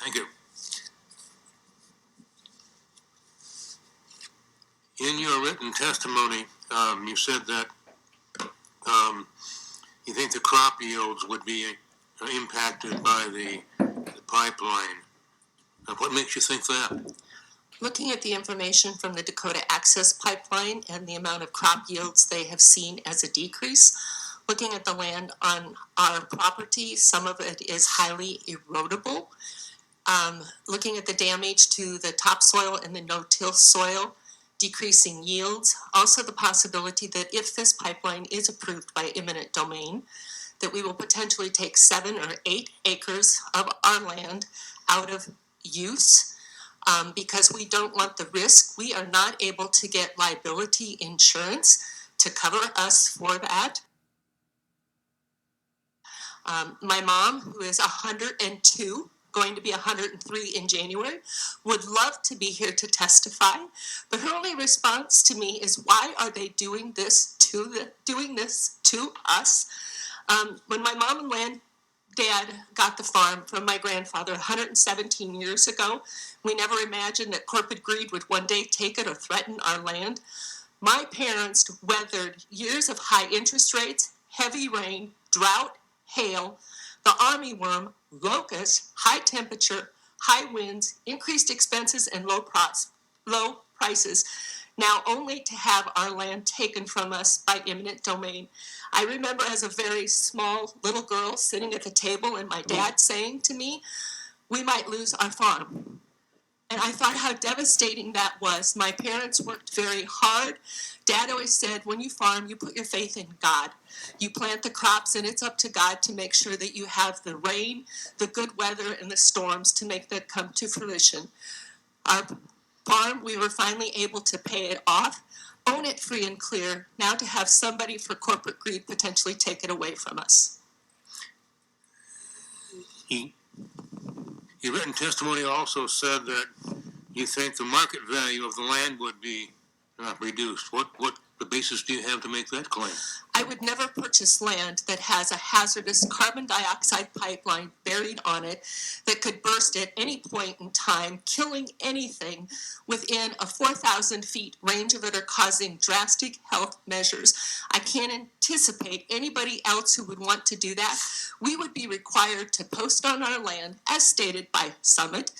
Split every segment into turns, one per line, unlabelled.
Thank you. In your written testimony, you said that you think the crop yields would be impacted by the pipeline. What makes you think that?
Looking at the information from the Dakota Access Pipeline and the amount of crop yields they have seen as a decrease, looking at the land on our property, some of it is highly erodible. Looking at the damage to the topsoil and the no-till soil, decreasing yields. Also the possibility that if this pipeline is approved by eminent domain, that we will potentially take 7 or 8 acres of our land out of use because we don't want the risk. We are not able to get liability insurance to cover us for that. My mom, who is 102, going to be 103 in January, would love to be here to testify, but her only response to me is, why are they doing this to us? When my mom and dad got the farm from my grandfather 117 years ago, we never imagined that corporate greed would one day take it or threaten our land. My parents weathered years of high interest rates, heavy rain, drought, hail, the armyworm, locusts, high temperature, high winds, increased expenses, and low prices, now only to have our land taken from us by eminent domain. I remember as a very small little girl sitting at the table and my dad saying to me, we might lose our farm. And I thought how devastating that was. My parents worked very hard. Dad always said, when you farm, you put your faith in God. You plant the crops, and it's up to God to make sure that you have the rain, the good weather, and the storms to make that come to fruition. Our farm, we were finally able to pay it off, own it free and clear, now to have somebody for corporate greed potentially take it away from us.
Your written testimony also said that you think the market value of the land would be reduced. What the basis do you have to make that claim?
I would never purchase land that has a hazardous carbon dioxide pipeline buried on it that could burst at any point in time, killing anything within a 4,000 feet range of it or causing drastic health measures. I can't anticipate anybody else who would want to do that. We would be required to post on our land, as stated by Summit,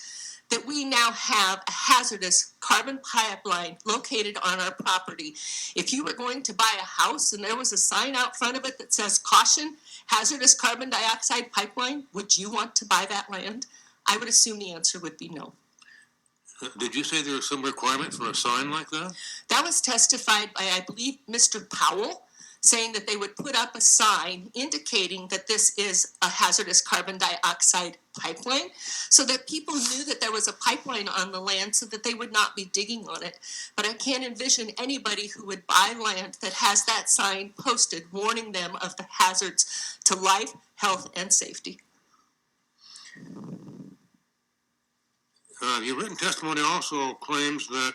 that we now have a hazardous carbon pipeline located on our property. If you were going to buy a house and there was a sign out front of it that says, caution, hazardous carbon dioxide pipeline, would you want to buy that land? I would assume the answer would be no.
Did you say there was some requirement for a sign like that?
That was testified by, I believe, Mr. Powell, saying that they would put up a sign indicating that this is a hazardous carbon dioxide pipeline, so that people knew that there was a pipeline on the land so that they would not be digging on it. But I can't envision anybody who would buy land that has that sign posted warning them of the hazards to life, health, and safety.
Your written testimony also claims that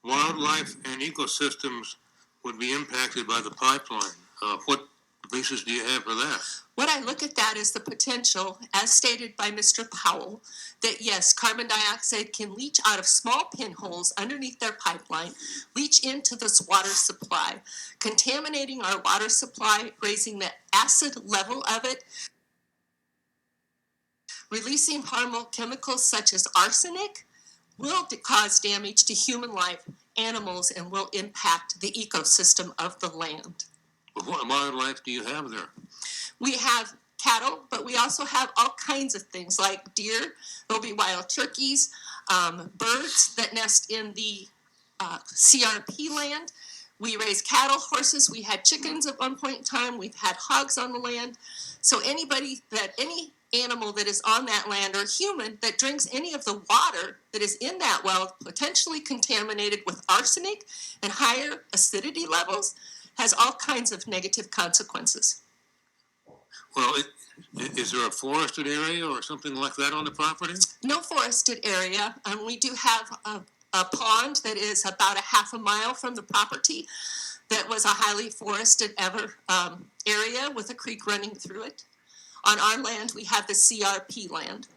wildlife and ecosystems would be impacted by the pipeline. What basis do you have for that?
What I look at that is the potential, as stated by Mr. Powell, that yes, carbon dioxide can leach out of small pinholes underneath their pipeline, leach into this water supply, contaminating our water supply, raising the acid level of it, releasing harmful chemicals such as arsenic, will cause damage to human life, animals, and will impact the ecosystem of the land.
What wildlife do you have there?
We have cattle, but we also have all kinds of things like deer. There'll be wild turkeys, birds that nest in the CRP land. We raise cattle, horses. We had chickens at one point in time. We've had hogs on the land. So any animal that is on that land or human that drinks any of the water that is in that well potentially contaminated with arsenic and higher acidity levels has all kinds of negative consequences.
Well, is there a forested area or something like that on the property?
No forested area. We do have a pond that is about a half a mile from the property that was a highly forested area with a creek running through it. On our land, we have the CRP land.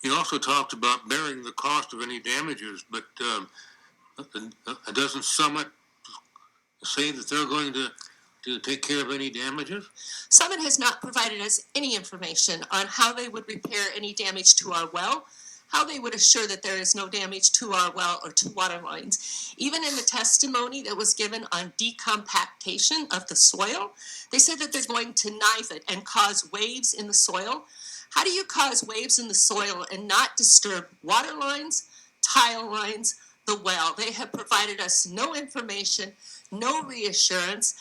You also talked about bearing the cost of any damages, but doesn't Summit say that they're going to take care of any damages?
Summit has not provided us any information on how they would repair any damage to our well, how they would assure that there is no damage to our well or to water lines. Even in the testimony that was given on decompactation of the soil, they said that they're going to knife it and cause waves in the soil. How do you cause waves in the soil and not disturb water lines, tile lines, the well? They have provided us no information, no reassurance.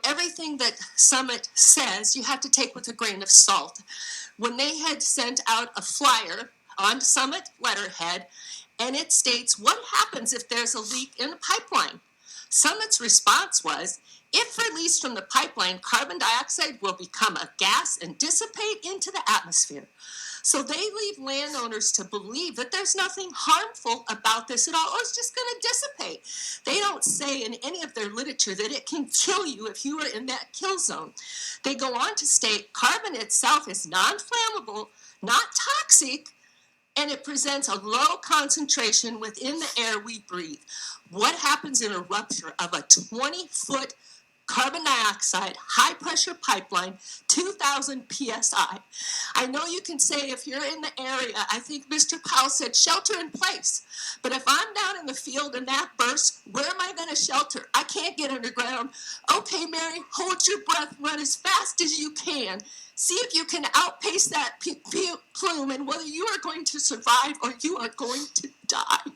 Everything that Summit says, you have to take with a grain of salt. When they had sent out a flyer on Summit letterhead, and it states what happens if there's a leak in the pipeline. Summit's response was, if released from the pipeline, carbon dioxide will become a gas and dissipate into the atmosphere. So they leave landowners to believe that there's nothing harmful about this at all, or it's just going to dissipate. They don't say in any of their literature that it can kill you if you are in that kill zone. They go on to state carbon itself is non-flammable, not toxic, and it presents a low concentration within the air we breathe. What happens in a rupture of a 20-foot carbon dioxide, high pressure pipeline, 2,000 PSI. I know you can say if you're in the area, I think Mr. Powell said shelter in place. But if I'm down in the field and that bursts, where am I going to shelter? I can't get underground. Okay, Mary, hold your breath, run as fast as you can. See if you can outpace that plume and whether you are going to survive or you are going to die.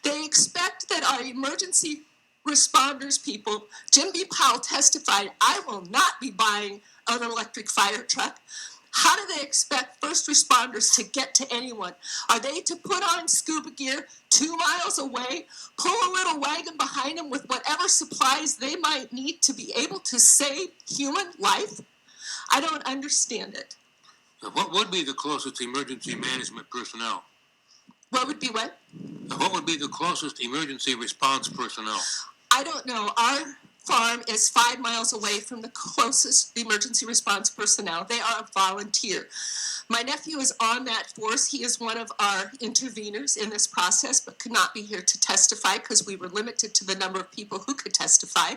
They expect that our emergency responders people, Jim B. Powell testified, I will not be buying an electric fire truck. How do they expect first responders to get to anyone? Are they to put on scuba gear 2 miles away, pull a little wagon behind them with whatever supplies they might need to be able to save human life? I don't understand it.
What would be the closest emergency management personnel?
What would be what?
What would be the closest emergency response personnel?
I don't know. Our farm is 5 miles away from the closest emergency response personnel. They are a volunteer. My nephew is on that force. He is one of our intervenors in this process, but could not be here to testify because we were limited to the number of people who could testify.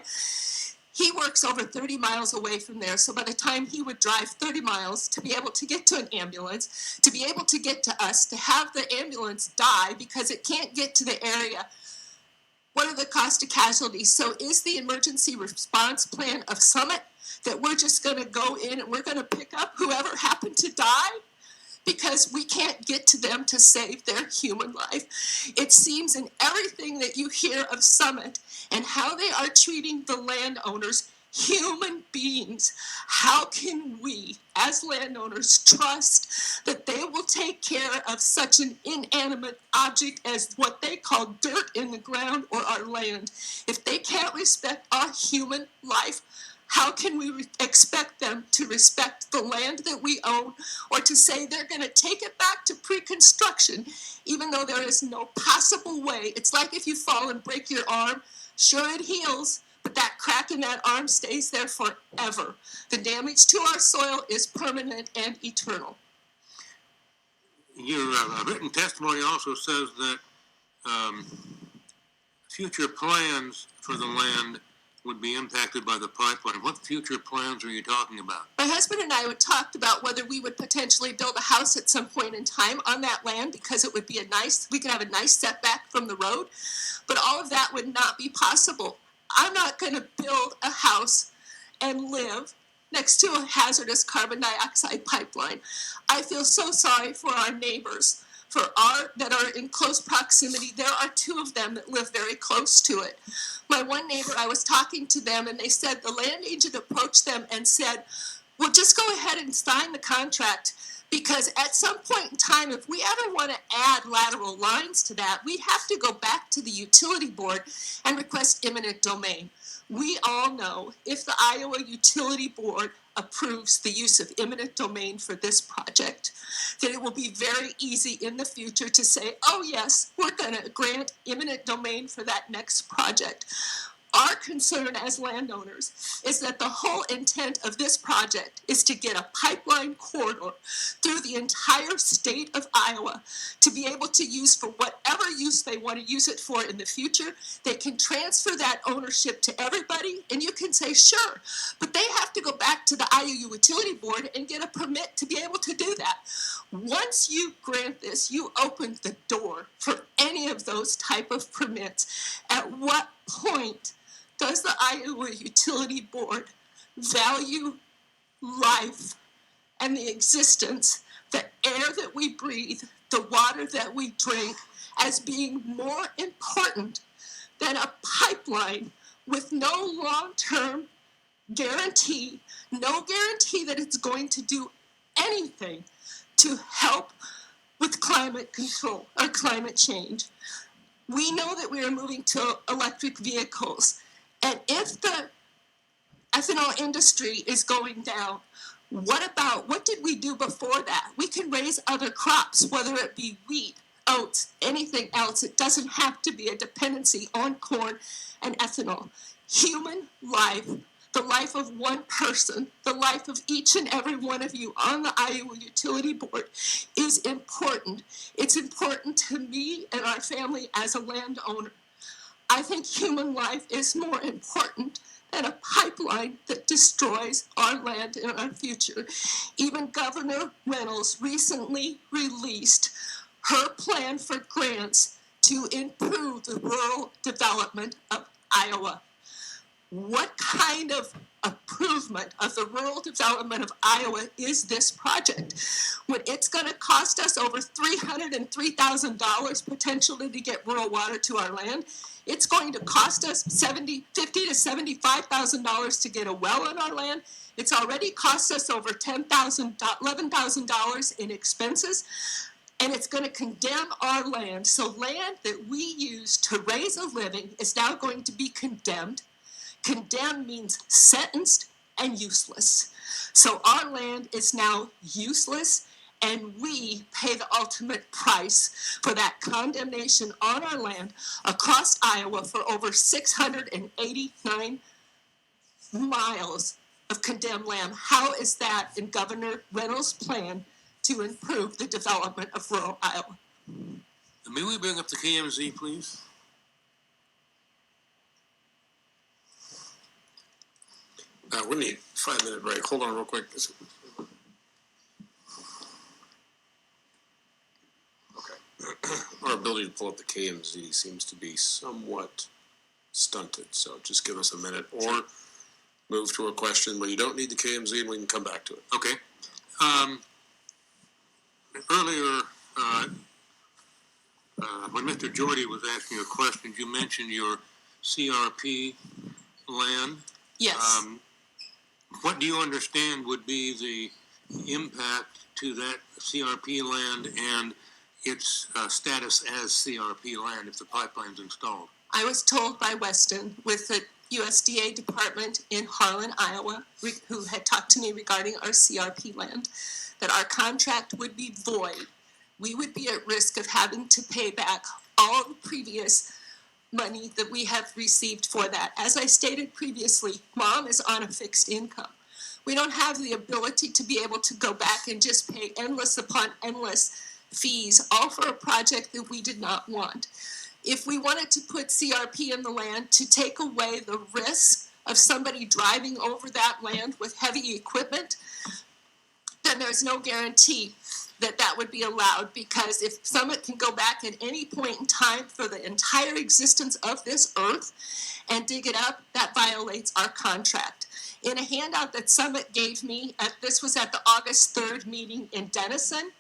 He works over 30 miles away from there, so by the time he would drive 30 miles to be able to get to an ambulance, to be able to get to us, to have the ambulance die because it can't get to the area, what are the cost of casualties? So is the emergency response plan of Summit that we're just going to go in and we're going to pick up whoever happened to die? Because we can't get to them to save their human life. It seems in everything that you hear of Summit and how they are treating the landowners, human beings, how can we as landowners trust that they will take care of such an inanimate object as what they call dirt in the ground or our land? If they can't respect our human life, how can we expect them to respect the land that we own or to say they're going to take it back to pre-construction, even though there is no possible way? It's like if you fall and break your arm, sure it heals, but that crack in that arm stays there forever. The damage to our soil is permanent and eternal.
Your written testimony also says that future plans for the land would be impacted by the pipeline. What future plans are you talking about?
My husband and I had talked about whether we would potentially build a house at some point in time on that land because it would be we could have a nice setback from the road, but all of that would not be possible. I'm not going to build a house and live next to a hazardous carbon dioxide pipeline. I feel so sorry for our neighbors that are in close proximity. There are 2 of them that live very close to it. My one neighbor, I was talking to them and they said the land agent approached them and said, well, just go ahead and sign the contract because at some point in time, if we ever want to add lateral lines to that, we'd have to go back to the utility board and request eminent domain. We all know if the Iowa Utility Board approves the use of eminent domain for this project, that it will be very easy in the future to say, oh yes, we're going to grant eminent domain for that next project. Our concern as landowners is that the whole intent of this project is to get a pipeline corridor through the entire state of Iowa to be able to use for whatever use they want to use it for in the future. They can transfer that ownership to everybody, and you can say, sure, but they have to go back to the IUB Utility Board and get a permit to be able to do that. Once you grant this, you open the door for any of those type of permits. At what point does the Iowa Utility Board value life and the existence, the air that we breathe, the water that we drink, as being more important than a pipeline with no long-term guarantee, no guarantee that it's going to do anything to help with climate control or climate change? We know that we are moving to electric vehicles. And if the ethanol industry is going down, what did we do before that? We can raise other crops, whether it be wheat, oats, anything else. It doesn't have to be a dependency on corn and ethanol. Human life, the life of one person, the life of each and every one of you on the Iowa Utility Board is important. It's important to me and our family as a landowner. I think human life is more important than a pipeline that destroys our land and our future. Even Governor Reynolds recently released her plan for grants to improve the rural development of Iowa. What kind of improvement of the rural development of Iowa is this project? When it's going to cost us over $303,000 potentially to get rural water to our land, it's going to cost us $50,000 to $75,000 to get a well on our land. It's already cost us over $11,000 in expenses, and it's going to condemn our land. So land that we use to raise a living is now going to be condemned. Condemned means sentenced and useless. So our land is now useless, and we pay the ultimate price for that condemnation on our land across Iowa for over 689 miles of condemned land. How is that in Governor Reynolds' plan to improve the development of rural Iowa?
May we bring up the KMZ, please?
We need a 5-minute break. Hold on real quick. Okay. Our ability to pull up the KMZ seems to be somewhat stunted, so just give us a minute or move to a question where you don't need the KMZ and we can come back to it.
Okay. Earlier, when Mr. Jorde was asking your questions, you mentioned your CRP land.
Yes.
What do you understand would be the impact to that CRP land and its status as CRP land if the pipeline's installed?
I was told by Weston with the USDA department in Harlan, Iowa, who had talked to me regarding our CRP land, that our contract would be void. We would be at risk of having to pay back all the previous money that we have received for that. As I stated previously, Mom is on a fixed income. We don't have the ability to be able to go back and just pay endless upon endless fees, all for a project that we did not want. If we wanted to put CRP in the land to take away the risk of somebody driving over that land with heavy equipment, then there's no guarantee that that would be allowed, because if Summit can go back at any point in time for the entire existence of this earth and dig it up, that violates our contract. In a handout that Summit gave me, this was at the August 3rd meeting in Denison,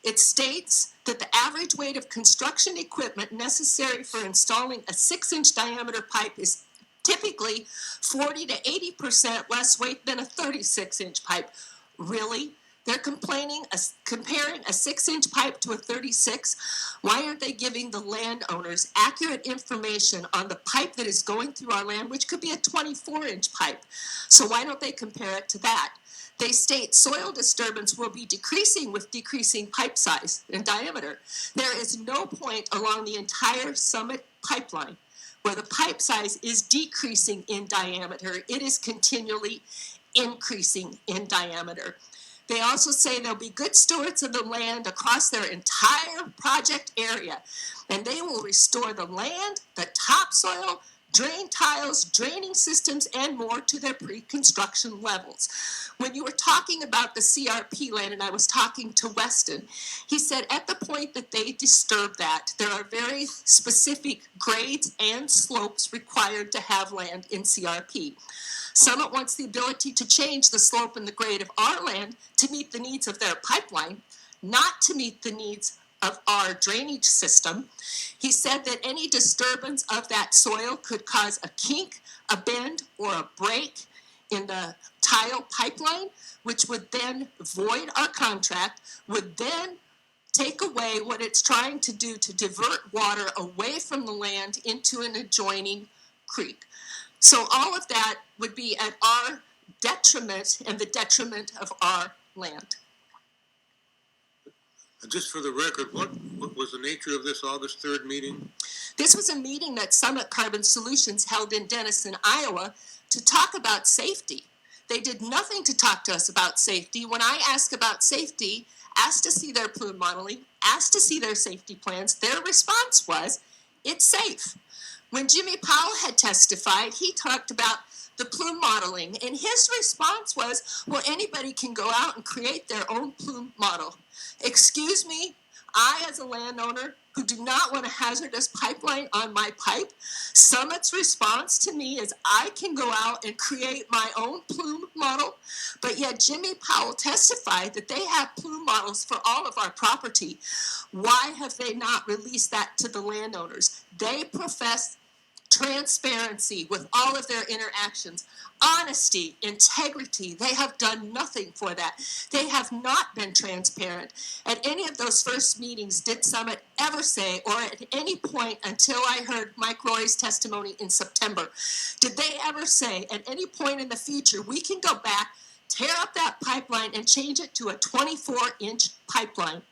it states that the average weight of construction equipment necessary for installing a 6-inch diameter pipe is typically 40 to 80% less weight than a 36-inch pipe. Really? They're comparing a 6-inch pipe to a 36. Why aren't they giving the landowners accurate information on the pipe that is going through our land, which could be a 24-inch pipe? So why don't they compare it to that? They state soil disturbance will be decreasing with decreasing pipe size and diameter. There is no point along the entire Summit pipeline where the pipe size is decreasing in diameter. It is continually increasing in diameter. They also say they'll be good stewards of the land across their entire project area, and they will restore the land, the topsoil, drain tiles, draining systems, and more to their pre-construction levels. When you were talking about the CRP land, and I was talking to Weston, he said at the point that they disturb that, there are very specific grades and slopes required to have land in CRP. Summit wants the ability to change the slope and the grade of our land to meet the needs of their pipeline, not to meet the needs of our drainage system. He said that any disturbance of that soil could cause a kink, a bend, or a break in the tile pipeline, which would then void our contract, would then take away what it's trying to do to divert water away from the land into an adjoining creek. So all of that would be at our detriment and the detriment of our land.
Just for the record, what was the nature of this August 3rd meeting?
This was a meeting that Summit Carbon Solutions held in Denison, Iowa, to talk about safety. They did nothing to talk to us about safety. When I asked about safety, asked to see their plume modeling, asked to see their safety plans, their response was, it's safe. When Jimmy Powell had testified, he talked about the plume modeling, and his response was, well, anybody can go out and create their own plume model. Excuse me, I, as a landowner who do not want a hazardous pipeline on my pipe, Summit's response to me is I can go out and create my own plume model, but yet Jimmy Powell testified that they have plume models for all of our property. Why have they not released that to the landowners? They profess transparency with all of their interactions, honesty, integrity. They have done nothing for that. They have not been transparent. At any of those first meetings, did Summit ever say, or at any point until I heard Mike Roy's testimony in September, did they ever say at any point in the future, we can go back, tear up that pipeline and change it to a 24-inch pipeline?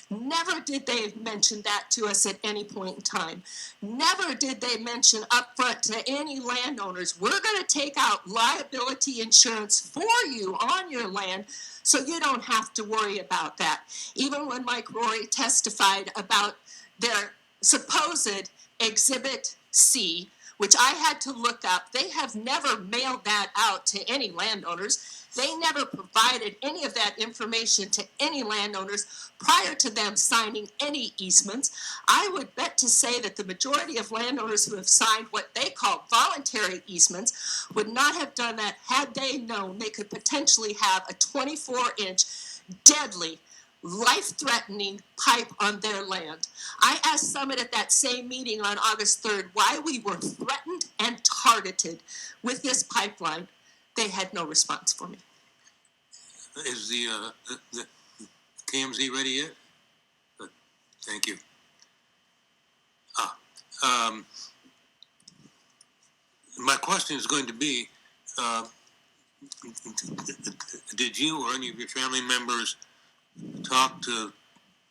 Never did they mention that to us at any point in time. Never did they mention upfront to any landowners, we're going to take out liability insurance for you on your land so you don't have to worry about that. Even when Mike Rory testified about their supposed Exhibit C, which I had to look up, they have never mailed that out to any landowners. They never provided any of that information to any landowners prior to them signing any easements. I would bet to say that the majority of landowners who have signed what they call voluntary easements would not have done that had they known they could potentially have a 24-inch deadly, life-threatening pipe on their land. I asked Summit at that same meeting on August 3rd why we were threatened and targeted with this pipeline. They had no response for me.
Is the KMZ ready yet? Thank you. My question is going to be, did you or any of your family members talk to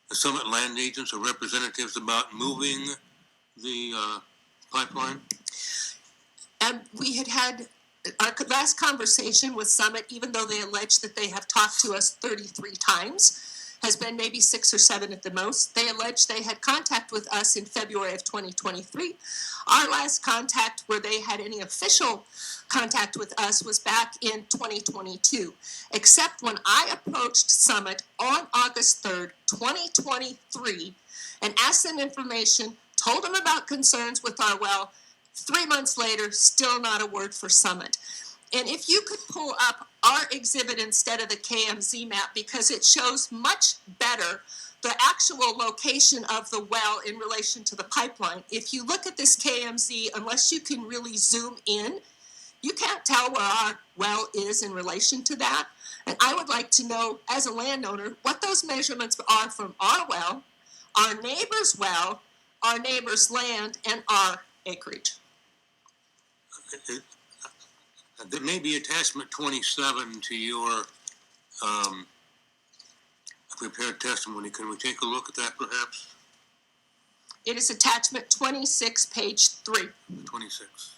the Summit land agents or representatives about moving the pipeline?
And we had our last conversation with Summit, even though they allege that they have talked to us 33 times, has been maybe 6 or 7 at the most. They allege they had contact with us in February of 2023. Our last contact where they had any official contact with us was back in 2022, except when I approached Summit on August 3rd, 2023, and asked them information, told them about concerns with our well. 3 months later, still not a word for Summit. And if you could pull up our exhibit instead of the KMZ map, because it shows much better the actual location of the well in relation to the pipeline. If you look at this KMZ, unless you can really zoom in, you can't tell where our well is in relation to that. And I would like to know, as a landowner, what those measurements are from our well, our neighbor's well, our neighbor's land, and our acreage.
There may be attachment 27 to your prepared testimony. Can we take a look at that, perhaps?
It is attachment 26, page 3.
26.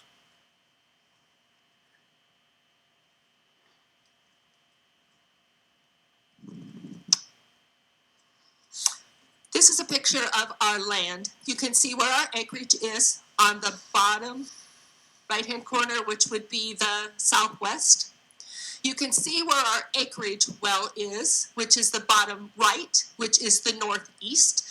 This is a picture of our land. You can see where our acreage is on the bottom right-hand corner, which would be the southwest. You can see where our acreage well is, which is the bottom right, which is the northeast.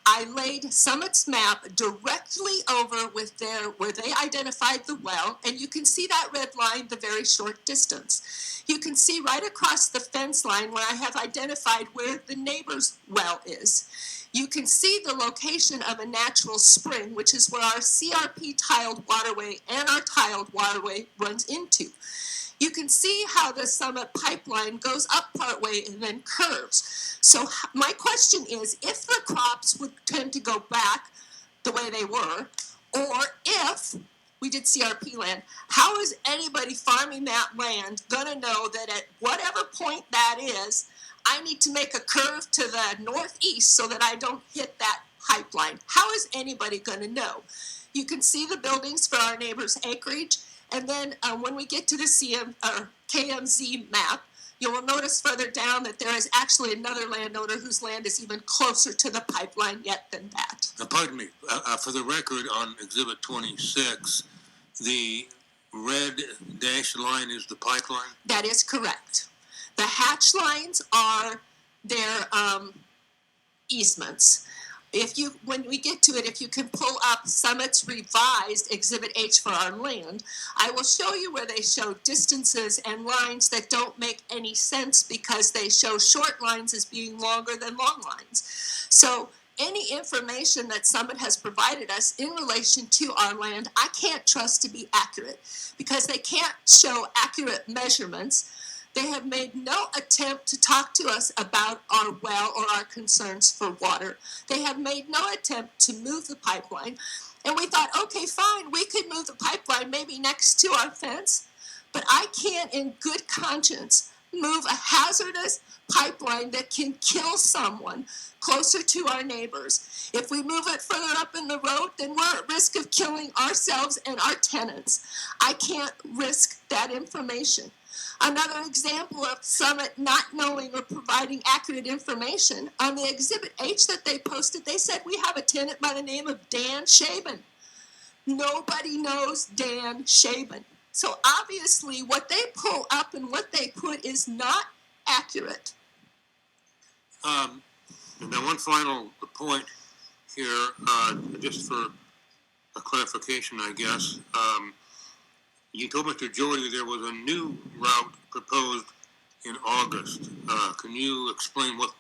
I laid Summit's map directly over with where they identified the well, and you can see that red line the very short distance. You can see right across the fence line where I have identified where the neighbor's well is. You can see the location of a natural spring, which is where our CRP tiled waterway and our tiled waterway runs into. You can see how the Summit pipeline goes up partway and then curves. So my question is, if the crops would tend to go back the way they were, or if we did CRP land, how is anybody farming that land gonna know that at whatever point that is, I need to make a curve to the northeast so that I don't hit that pipeline? How is anybody gonna know? You can see the buildings for our neighbor's acreage. And then when we get to the KMZ map, you will notice further down that there is actually another landowner whose land is even closer to the pipeline yet than that.
Pardon me, for the record, on Exhibit 26, the red dashed line is the pipeline?
That is correct. The hatch lines are their easements. When we get to it, if you can pull up Summit's revised Exhibit H for our land, I will show you where they show distances and lines that don't make any sense because they show short lines as being longer than long lines. So any information that Summit has provided us in relation to our land, I can't trust to be accurate because they can't show accurate measurements. They have made no attempt to talk to us about our well or our concerns for water. They have made no attempt to move the pipeline. And we thought, okay, fine, we could move the pipeline maybe next to our fence, but I can't in good conscience move a hazardous pipeline that can kill someone closer to our neighbors. If we move it further up in the road, then we're at risk of killing ourselves and our tenants. I can't risk that information. Another example of Summit not knowing or providing accurate information, on the Exhibit H that they posted, they said we have a tenant by the name of Dan Shaban. Nobody knows Dan Shaban. So obviously what they pull up and what they put is not accurate.
And then one final point here, just for a clarification, I guess. You told Mr. Jorde there was a new route proposed in August. Can you explain what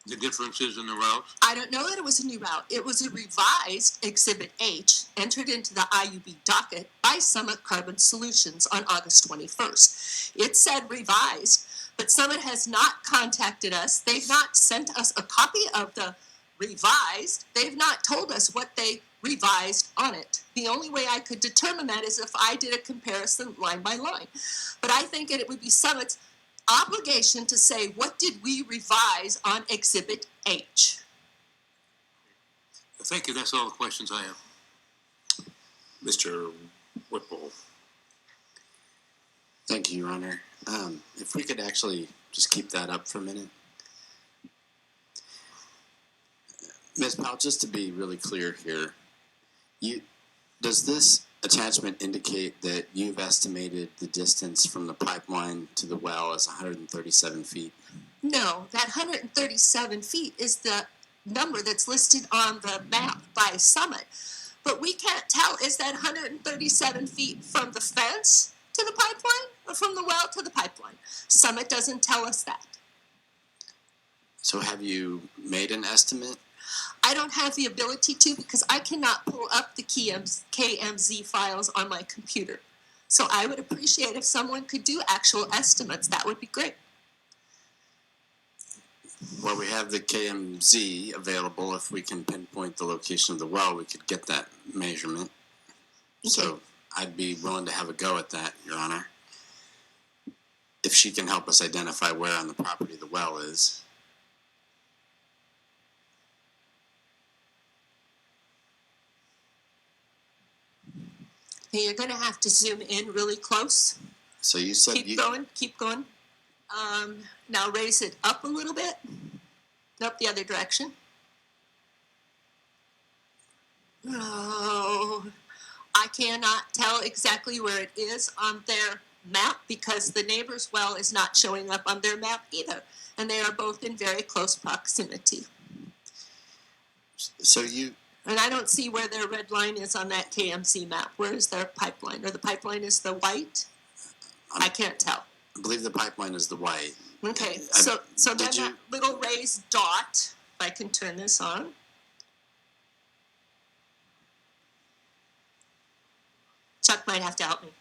the difference is in the routes?
I don't know that it was a new route. It was a revised Exhibit H entered into the IUB docket by Summit Carbon Solutions on August 21st. It said revised, but Summit has not contacted us. They've not sent us a copy of the revised. They've not told us what they revised on it. The only way I could determine that is if I did a comparison line by line. But I think it would be Summit's obligation to say, what did we revise on Exhibit H?
Thank you. That's all the questions I have.
Mr. Whippel.
Thank you, Your Honor. If we could actually just keep that up for a minute. Ms. Powell, just to be really clear here, does this attachment indicate that you've estimated the distance from the pipeline to the well as 137 feet?
No, that 137 feet is the number that's listed on the map by Summit. But we can't tell, is that 137 feet from the fence to the pipeline or from the well to the pipeline? Summit doesn't tell us that.
So have you made an estimate?
I don't have the ability to because I cannot pull up the KMZ files on my computer. So I would appreciate if someone could do actual estimates. That would be great.
Well, we have the KMZ available. If we can pinpoint the location of the well, we could get that measurement.
Okay.
So I'd be willing to have a go at that, Your Honor. If she can help us identify where on the property the well is.
Okay, you're gonna have to zoom in really close.
So you said
Keep going, keep going. Now raise it up a little bit. Nope, the other direction. Oh, I cannot tell exactly where it is on their map because the neighbor's well is not showing up on their map either. And they are both in very close proximity.
So you,
And I don't see where their red line is on that KMZ map. Where is their pipeline? Or the pipeline is the white? I can't tell.
I believe the pipeline is the white.
Okay, so then
did you-
that little raised dot, if I can turn this on. Chuck might have to help me.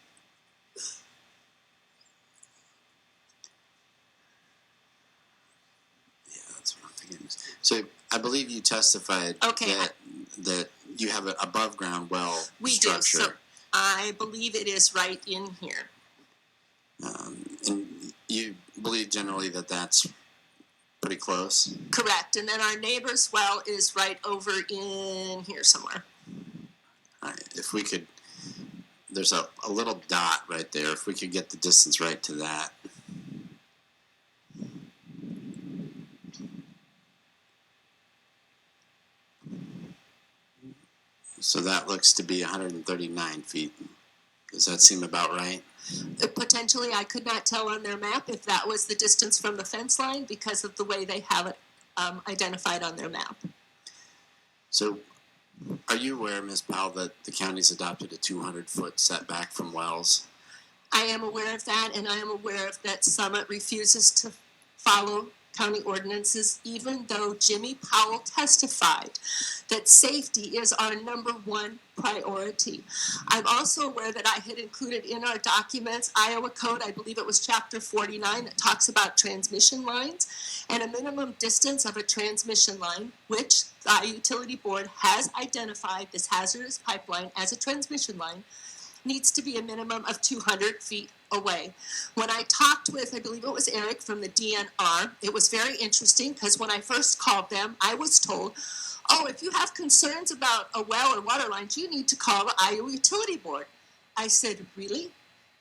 Yeah, that's what I'm thinking. So I believe you testified
Okay,
that you have an above ground well
we
structure.
do. So I believe it is right in here.
And you believe generally that that's pretty close?
Correct. And then our neighbor's well is right over in here somewhere.
All right, if we could, there's a little dot right there. If we could get the distance right to that. So that looks to be 139 feet. Does that seem about right?
Potentially, I could not tell on their map if that was the distance from the fence line because of the way they have it identified on their map.
So are you aware, Ms. Powell, that the county's adopted a 200-foot setback from wells?
I am aware of that, and I am aware of that Summit refuses to follow county ordinances, even though Jimmy Powell testified that safety is our #1 priority. I'm also aware that I had included in our documents Iowa Code, I believe it was chapter 49, that talks about transmission lines and a minimum distance of a transmission line, which the Utility Board has identified this hazardous pipeline as a transmission line, needs to be a minimum of 200 feet away. When I talked with, I believe it was Eric from the DNR, it was very interesting because when I first called them, I was told, oh, if you have concerns about a well or water lines, you need to call the Iowa Utility Board. I said, really?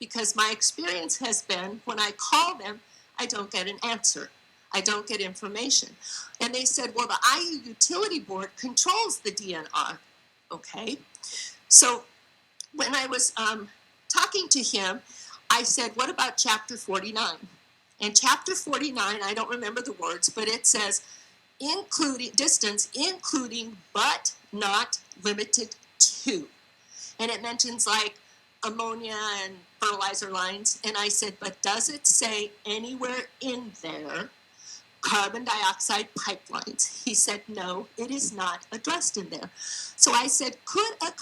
Because my experience has been when I call them, I don't get an answer. I don't get information. And they said, well, the Iowa Utility Board controls the DNR. Okay. So when I was talking to him, I said, what about chapter 49? And chapter 49, I don't remember the words, but it says, including distance, including but not limited to. And it mentions like ammonia and fertilizer lines. And I said, but does it say anywhere in there carbon dioxide pipelines? He said, no, it is not addressed in there. So I said, could a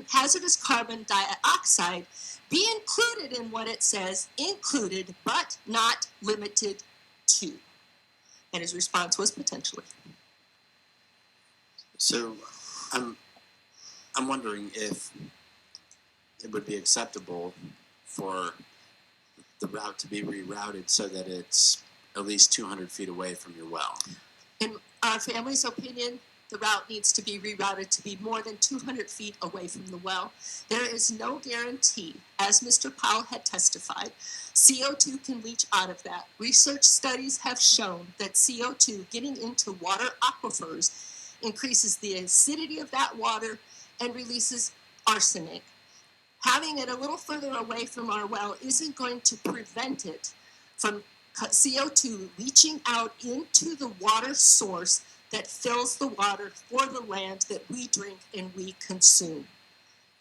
hazardous carbon dioxide be included in what it says, included but not limited to? And his response was potentially.
So I'm wondering if it would be acceptable for the route to be rerouted so that it's at least 200 feet away from your well.
In our family's opinion, the route needs to be rerouted to be more than 200 feet away from the well. There is no guarantee, as Mr. Powell had testified, CO2 can leach out of that. Research studies have shown that CO2 getting into water aquifers increases the acidity of that water and releases arsenic. Having it a little further away from our well isn't going to prevent it from CO2 leaching out into the water source that fills the water for the land that we drink and we consume.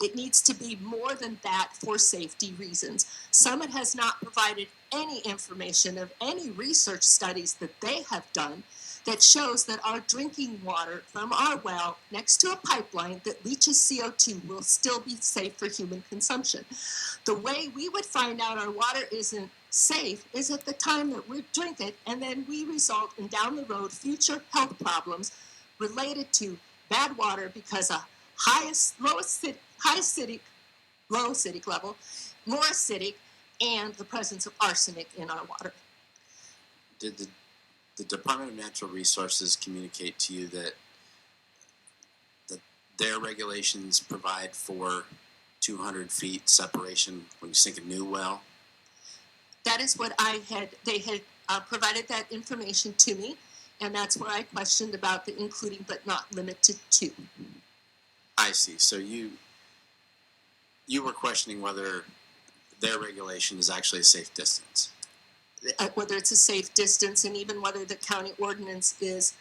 It needs to be more than that for safety reasons. Summit has not provided any information of any research studies that they have done that shows that our drinking water from our well next to a pipeline that leaches CO2 will still be safe for human consumption. The way we would find out our water isn't safe is at the time that we drink it, and then we result in down the road future health problems related to bad water because of low acidic level, more acidic, and the presence of arsenic in our water.
Did the Department of Natural Resources communicate to you that their regulations provide for 200 feet separation when you sink a new well?
That is what they had provided that information to me, and that's where I questioned about the including but not limited to.
I see. So you were questioning whether their regulation is actually a safe distance.
Whether it's a safe distance and even whether the county ordinance is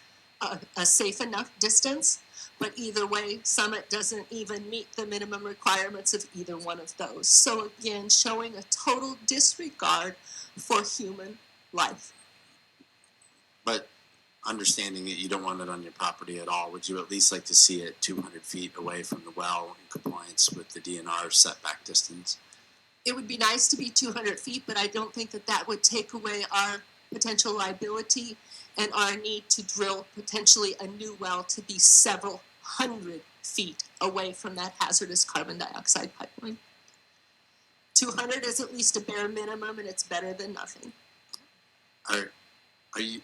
a safe enough distance. But either way, Summit doesn't even meet the minimum requirements of either one of those. So again, showing a total disregard for human life.
But understanding that you don't want it on your property at all, would you at least like to see it 200 feet away from the well in compliance with the DNR setback distance?
It would be nice to be 200 feet, but I don't think that that would take away our potential liability and our need to drill potentially a new well to be several hundred feet away from that hazardous carbon dioxide pipeline. 200 is at least a bare minimum, and it's better than nothing.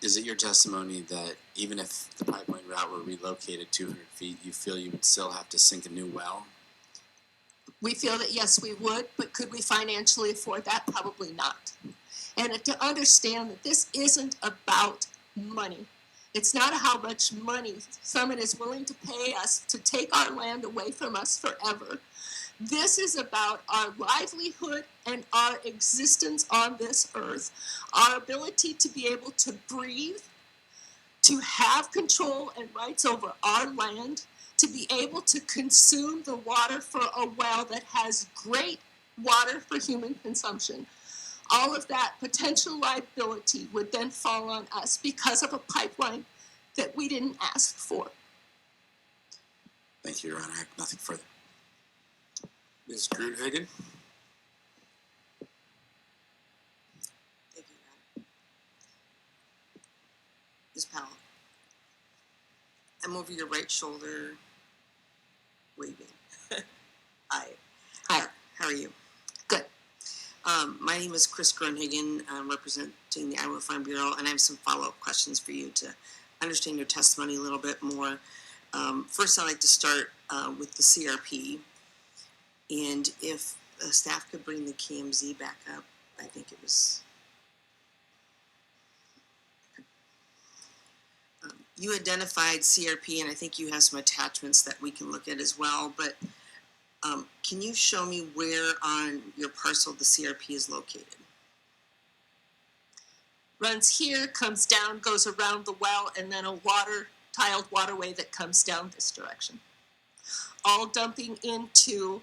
Is it your testimony that even if the pipeline route were relocated 200 feet, you feel you would still have to sink a new well?
We feel that yes, we would, but could we financially afford that? Probably not. And to understand that this isn't about money. It's not how much money Summit is willing to pay us to take our land away from us forever. This is about our livelihood and our existence on this earth, our ability to be able to breathe, to have control and rights over our land, to be able to consume the water for a well that has great water for human consumption. All of that potential liability would then fall on us because of a pipeline that we didn't ask for.
Thank you, Your Honor. I have nothing further.
Ms. Grunhagen?
Thank you, Your Honor. Ms. Powell, I'm over your right shoulder waving. Hi.
Hi.
How are you?
Good.
My name is Chris Grunhagen. I'm representing the Iowa Farm Bureau, and I have some follow-up questions for you to understand your testimony a little bit more. First, I'd like to start with the CRP. And if staff could bring the KMZ back up, I think it was... you identified CRP, and I think you have some attachments that we can look at as well, but can you show me where on your parcel the CRP is located?
Runs here, comes down, goes around the well, and then a tiled waterway that comes down this direction. All dumping into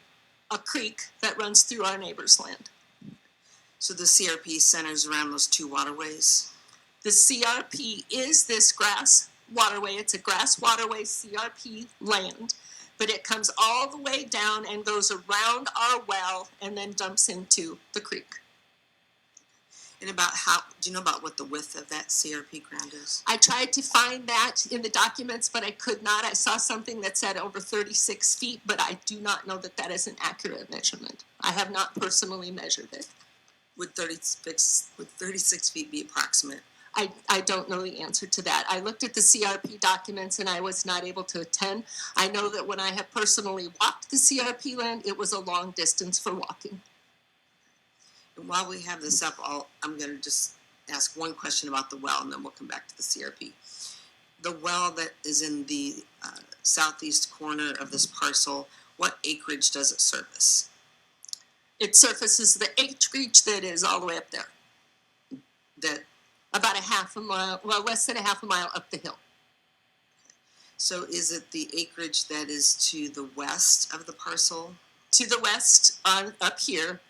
a creek that runs through our neighbor's land.
So the CRP centers around those two waterways?
The CRP is this grass waterway. It's a grass waterway CRP land, but it comes all the way down and goes around our well and then dumps into the creek.
And do you know about what the width of that CRP ground is?
I tried to find that in the documents, but I could not. I saw something that said over 36 feet, but I do not know that that is an accurate measurement. I have not personally measured it.
Would 36 feet be approximate?
I don't know the answer to that. I looked at the CRP documents and I was not able to attend. I know that when I have personally walked the CRP land, it was a long distance for walking.
And while we have this up, I'm going to just ask one question about the well, and then we'll come back to the CRP. The well that is in the southeast corner of this parcel, what acreage does it service?
It surfaces the acreage that is all the way up there.
That
About a half a mile, well, less than a half a mile up the hill.
So is it the acreage that is to the west of the parcel?
To the west, up here,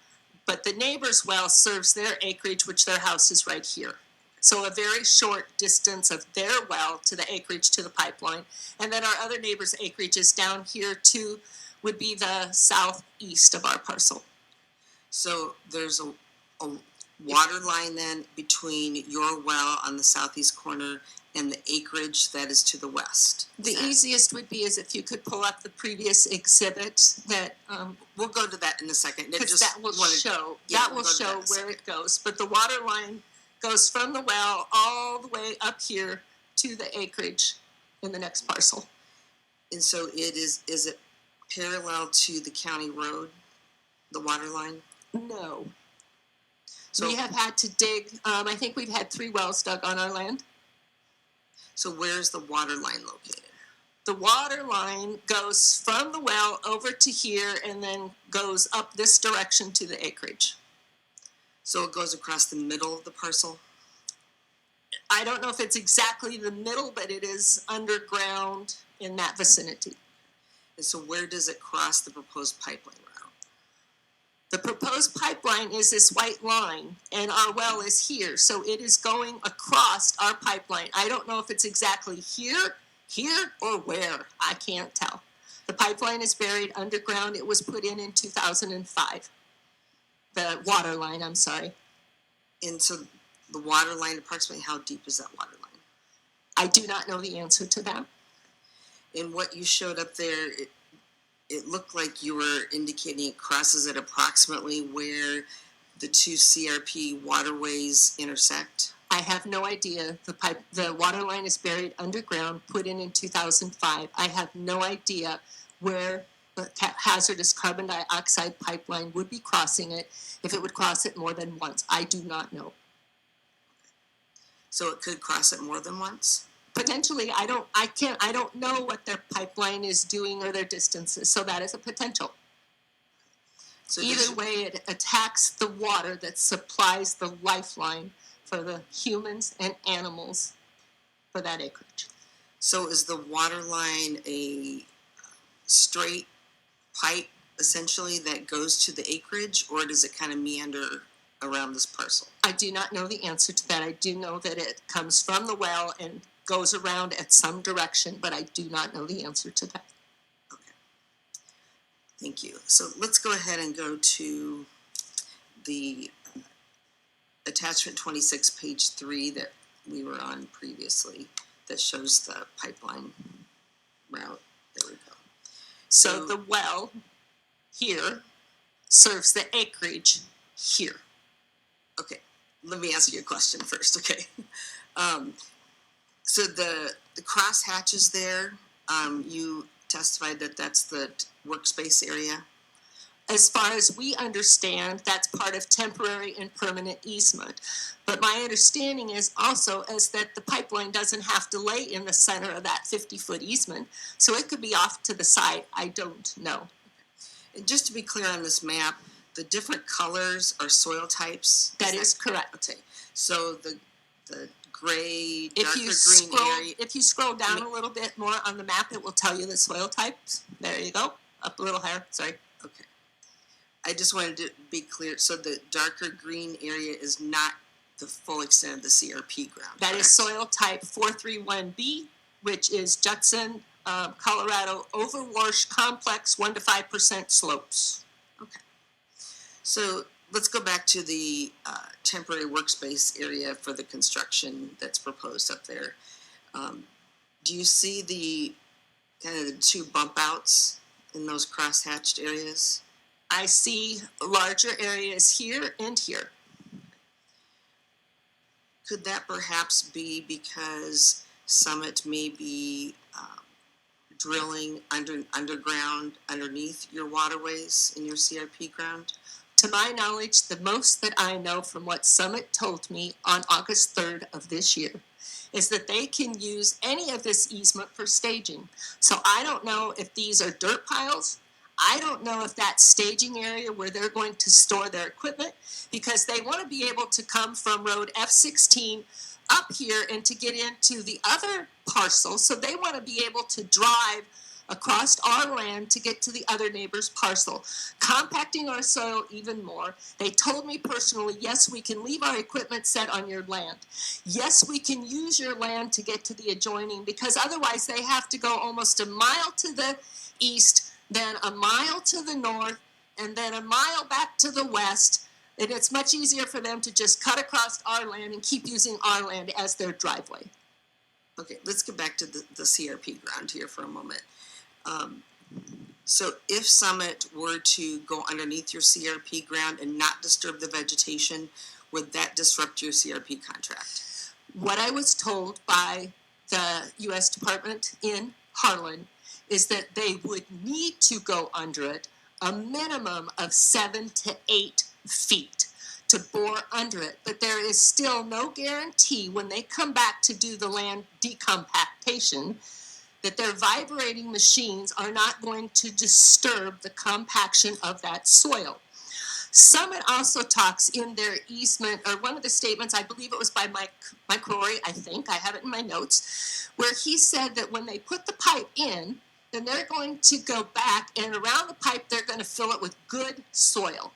but the neighbor's well serves their acreage, which their house is right here. So a very short distance of their well to the acreage to the pipeline. And then our other neighbor's acreage is down here too, would be the southeast of our parcel.
So there's a water line then between your well on the southeast corner and the acreage that is to the west.
The easiest would be is if you could pull up the previous exhibit that,
We'll go to that in a second.
because that will show,
we'll go to that in a
where it goes. But the water line goes from the well all the way up here to the acreage in the next parcel.
And so is it parallel to the county road? the water line?
No.
So,
We have had to dig, I think we've had 3 wells dug on our land.
so where's the water line located?
The water line goes from the well over to here and then goes up this direction to the acreage.
So it goes across the middle of the parcel?
I don't know if it's exactly the middle, but it is underground in that vicinity.
And so where does it cross the proposed pipeline route?
The proposed pipeline is this white line, and our well is here, so it is going across our pipeline. I don't know if it's exactly here, or where. I can't tell. The pipeline is buried underground. It was put in 2005. The water line, I'm sorry.
And so the water line, approximately how deep is that water line?
I do not know the answer to that.
In what you showed up there, it looked like you were indicating it crosses at approximately where the 2 CRP waterways intersect.
I have no idea. The water line is buried underground, put in 2005. I have no idea where the hazardous carbon dioxide pipeline would be crossing it, if it would cross it more than once. I do not know.
So it could cross it more than once?
Potentially, I don't know what their pipeline is doing or their distances, so that is a potential.
So
Either way, it attacks the water that supplies the lifeline for the humans and animals for that acreage.
So is the water line a straight pipe, essentially, that goes to the acreage, or does it kind of meander around this parcel?
I do not know the answer to that. I do know that it comes from the well and goes around at some direction, but I do not know the answer to that.
Okay. Thank you. So let's go ahead and go to the attachment 26, page 3 that we were on previously that shows the pipeline route. There we go.
So the well here serves the acreage here.
Okay, let me ask you a question first, okay? So the cross hatches there, you testified that that's the workspace area?
As far as we understand, that's part of temporary and permanent easement. But my understanding is also that the pipeline doesn't have to lay in the center of that 50-foot easement, so it could be off to the side. I don't know.
And just to be clear on this map, the different colors are soil types?
That is correct.
Okay, so the gray, darker green area.
If you scroll down a little bit more on the map, it will tell you the soil types. There you go. Up a little higher, sorry.
Okay. I just wanted to be clear, so the darker green area is not the full extent of the CRP ground,
That
correct?
is soil type 431B, which is Judson, Colorado overwash complex 1 to 5% slopes.
Okay. So let's go back to the temporary workspace area for the construction that's proposed up there. Do you see the kind of the 2 bump outs in those cross-hatched areas?
I see larger areas here and here.
Could that perhaps be because Summit may be drilling underground underneath your waterways in your CRP ground?
To my knowledge, the most that I know from what Summit told me on August 3rd of this year is that they can use any of this easement for staging. So I don't know if these are dirt piles. I don't know if that's staging area where they're going to store their equipment, because they want to be able to come from road F16 up here and to get into the other parcel. So they want to be able to drive across our land to get to the other neighbor's parcel, compacting our soil even more. They told me personally, yes, we can leave our equipment set on your land. Yes, we can use your land to get to the adjoining, because otherwise they have to go almost a mile to the east, then a mile to the north, and then a mile back to the west. And it's much easier for them to just cut across our land and keep using our land as their driveway.
Okay, let's get back to the CRP ground here for a moment. So if Summit were to go underneath your CRP ground and not disturb the vegetation, would that disrupt your CRP contract?
What I was told by the U.S. Department in Harlan is that they would need to go under it a minimum of 7 to 8 feet to bore under it, but there is still no guarantee when they come back to do the land decompactation that their vibrating machines are not going to disturb the compaction of that soil. Summit also talks in their easement, or one of the statements, I believe it was by Mike Rory, I think, I have it in my notes, where he said that when they put the pipe in, then they're going to go back and around the pipe they're going to fill it with good soil.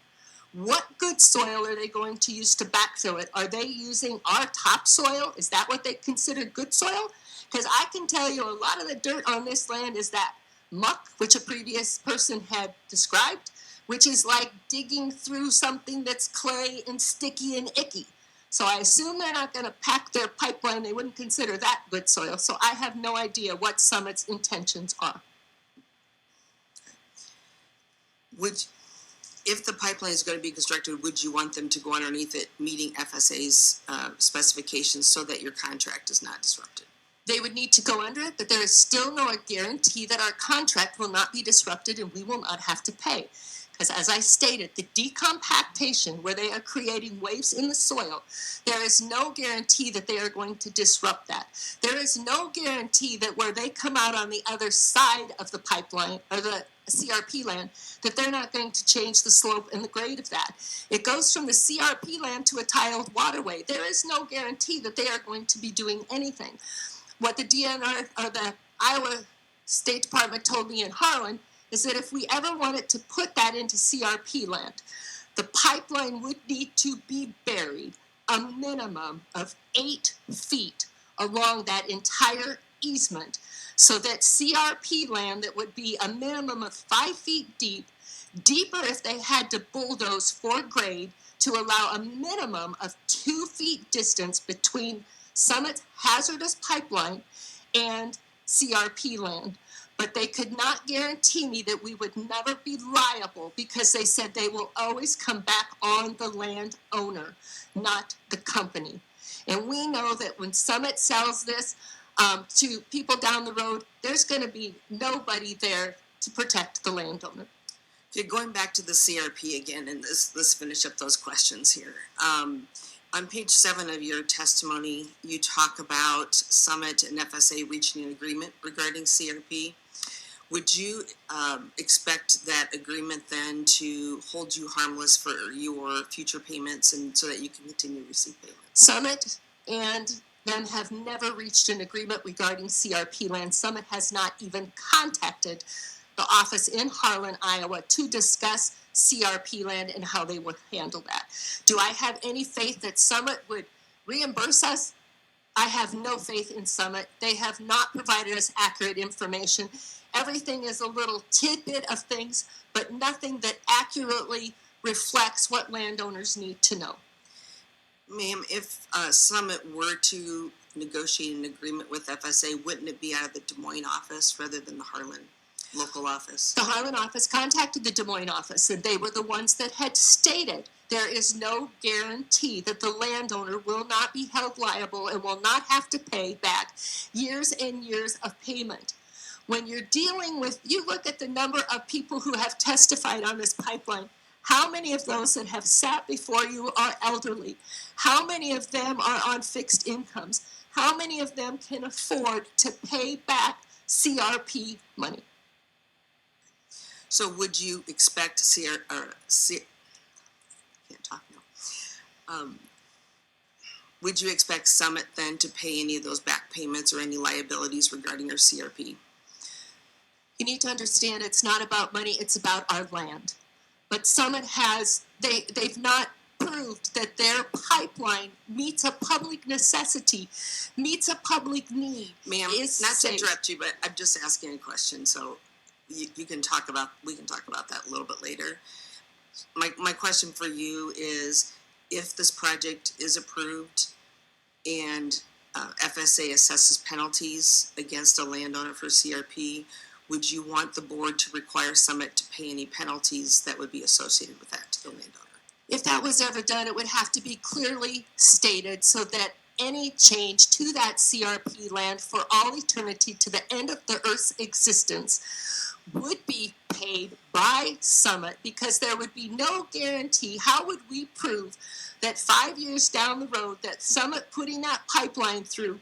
What good soil are they going to use to backfill it? Are they using our topsoil? Is that what they consider good soil? Because I can tell you a lot of the dirt on this land is that muck, which a previous person had described, which is like digging through something that's clay and sticky and icky. So I assume they're not going to pack their pipeline. They wouldn't consider that good soil. So I have no idea what Summit's intentions are.
If the pipeline is going to be constructed, would you want them to go underneath it, meeting FSA's specifications so that your contract is not disrupted?
They would need to go under it, but there is still no guarantee that our contract will not be disrupted and we will not have to pay. Because as I stated, the decompactation, where they are creating waves in the soil, there is no guarantee that they are going to disrupt that. There is no guarantee that where they come out on the other side of the pipeline, or the CRP land, that they're not going to change the slope and the grade of that. It goes from the CRP land to a tiled waterway. There is no guarantee that they are going to be doing anything. What the DNR, or the Iowa State Department told me in Harlan, is that if we ever wanted to put that into CRP land, the pipeline would need to be buried a minimum of 8 feet along that entire easement, so that CRP land that would be a minimum of 5 feet deep, deeper if they had to bulldoze for grade, to allow a minimum of 2 feet distance between Summit's hazardous pipeline and CRP land. But they could not guarantee me that we would never be liable, because they said they will always come back on the landowner, not the company. And we know that when Summit sells this to people down the road, there's going to be nobody there to protect the landowner.
Okay, going back to the CRP again, and let's finish up those questions here. On page 7 of your testimony, you talk about Summit and FSA reaching an agreement regarding CRP. Would you expect that agreement then to hold you harmless for your future payments, and so that you can continue to receive payments?
Summit and them have never reached an agreement regarding CRP land. Summit has not even contacted the office in Harlan, Iowa, to discuss CRP land and how they would handle that. Do I have any faith that Summit would reimburse us? I have no faith in Summit. They have not provided us accurate information. Everything is a little tidbit of things, but nothing that accurately reflects what landowners need to know.
Ma'am, if Summit were to negotiate an agreement with FSA, wouldn't it be out of the Des Moines office rather than the Harlan local office?
The Harlan office contacted the Des Moines office, and they were the ones that had stated there is no guarantee that the landowner will not be held liable and will not have to pay back years and years of payment. When you're dealing with, you look at the number of people who have testified on this pipeline. How many of those that have sat before you are elderly? How many of them are on fixed incomes? How many of them can afford to pay back CRP money?
So would you expect would you expect Summit then to pay any of those back payments or any liabilities regarding your CRP?
You need to understand it's not about money, it's about our land. But Summit has, they've not proved that their pipeline meets a public necessity, meets a public need.
Ma'am, not to interrupt you, but I'm just asking a question, so we can talk about that a little bit later. My question for you is, if this project is approved and FSA assesses penalties against a landowner for CRP, would you want the board to require Summit to pay any penalties that would be associated with that to the landowner?
If that was ever done, it would have to be clearly stated so that any change to that CRP land for all eternity to the end of the Earth's existence would be paid by Summit, because there would be no guarantee. How would we prove that 5 years down the road that Summit putting that pipeline through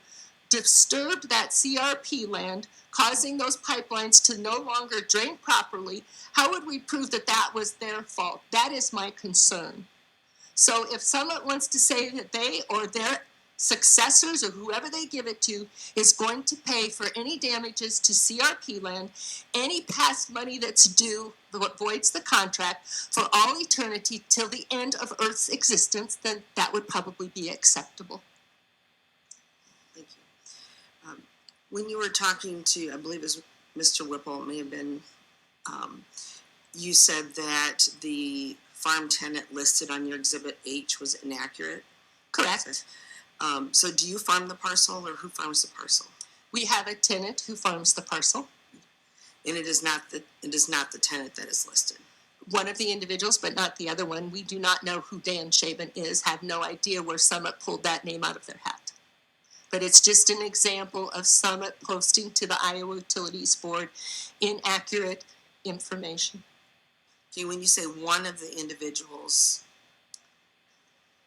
disturbed that CRP land, causing those pipelines to no longer drain properly? How would we prove that that was their fault? That is my concern. So if Summit wants to say that they or their successors or whoever they give it to is going to pay for any damages to CRP land, any past money that's due, what voids the contract for all eternity till the end of Earth's existence, then that would probably be acceptable.
Thank you. When you were talking to, I believe it was Mr. Whippel, it may have been, you said that the farm tenant listed on your Exhibit H was inaccurate.
Correct.
So do you farm the parcel, or who farms the parcel?
We have a tenant who farms the parcel.
And it is not the tenant that is listed.
One of the individuals, but not the other one. We do not know who Dan Shaven is, have no idea where Summit pulled that name out of their hat. But it's just an example of Summit posting to the Iowa Utilities Board inaccurate information.
Okay, when you say one of the individuals,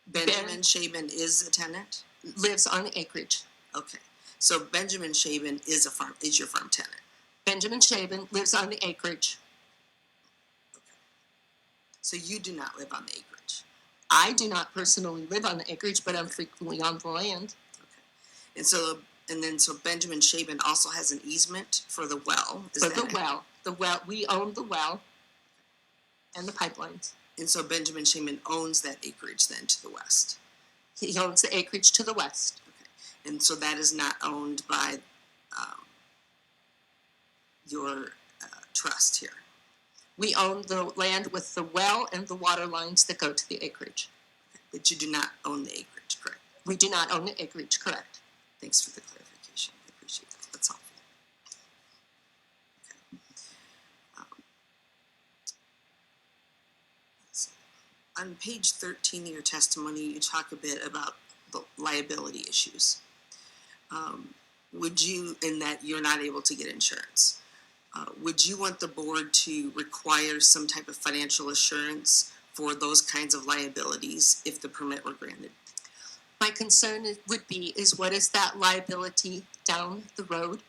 Benjamin Shaben is a tenant?
Lives on the acreage.
Okay, so Benjamin Shaben is your farm tenant.
Benjamin Shaven lives on the acreage.
So you do not live on the acreage.
I do not personally live on the acreage, but I'm frequently on the land.
Okay, and so Benjamin Shaben also has an easement for the well.
For the well, we own the well and the pipelines.
And so Benjamin Shaben owns that acreage then to the west.
He owns the acreage to the west.
Okay, and so that is not owned by your trust here.
We own the land with the well and the water lines that go to the acreage.
Okay, but you do not own the acreage, correct?
We do not own the acreage, correct.
Thanks for the clarification. I appreciate that. That's helpful. Okay. So on page 13 of your testimony, you talk a bit about the liability issues. Would you, in that you're not able to get insurance, would you want the board to require some type of financial assurance for those kinds of liabilities if the permit were granted?
My concern would be what is that liability down the road,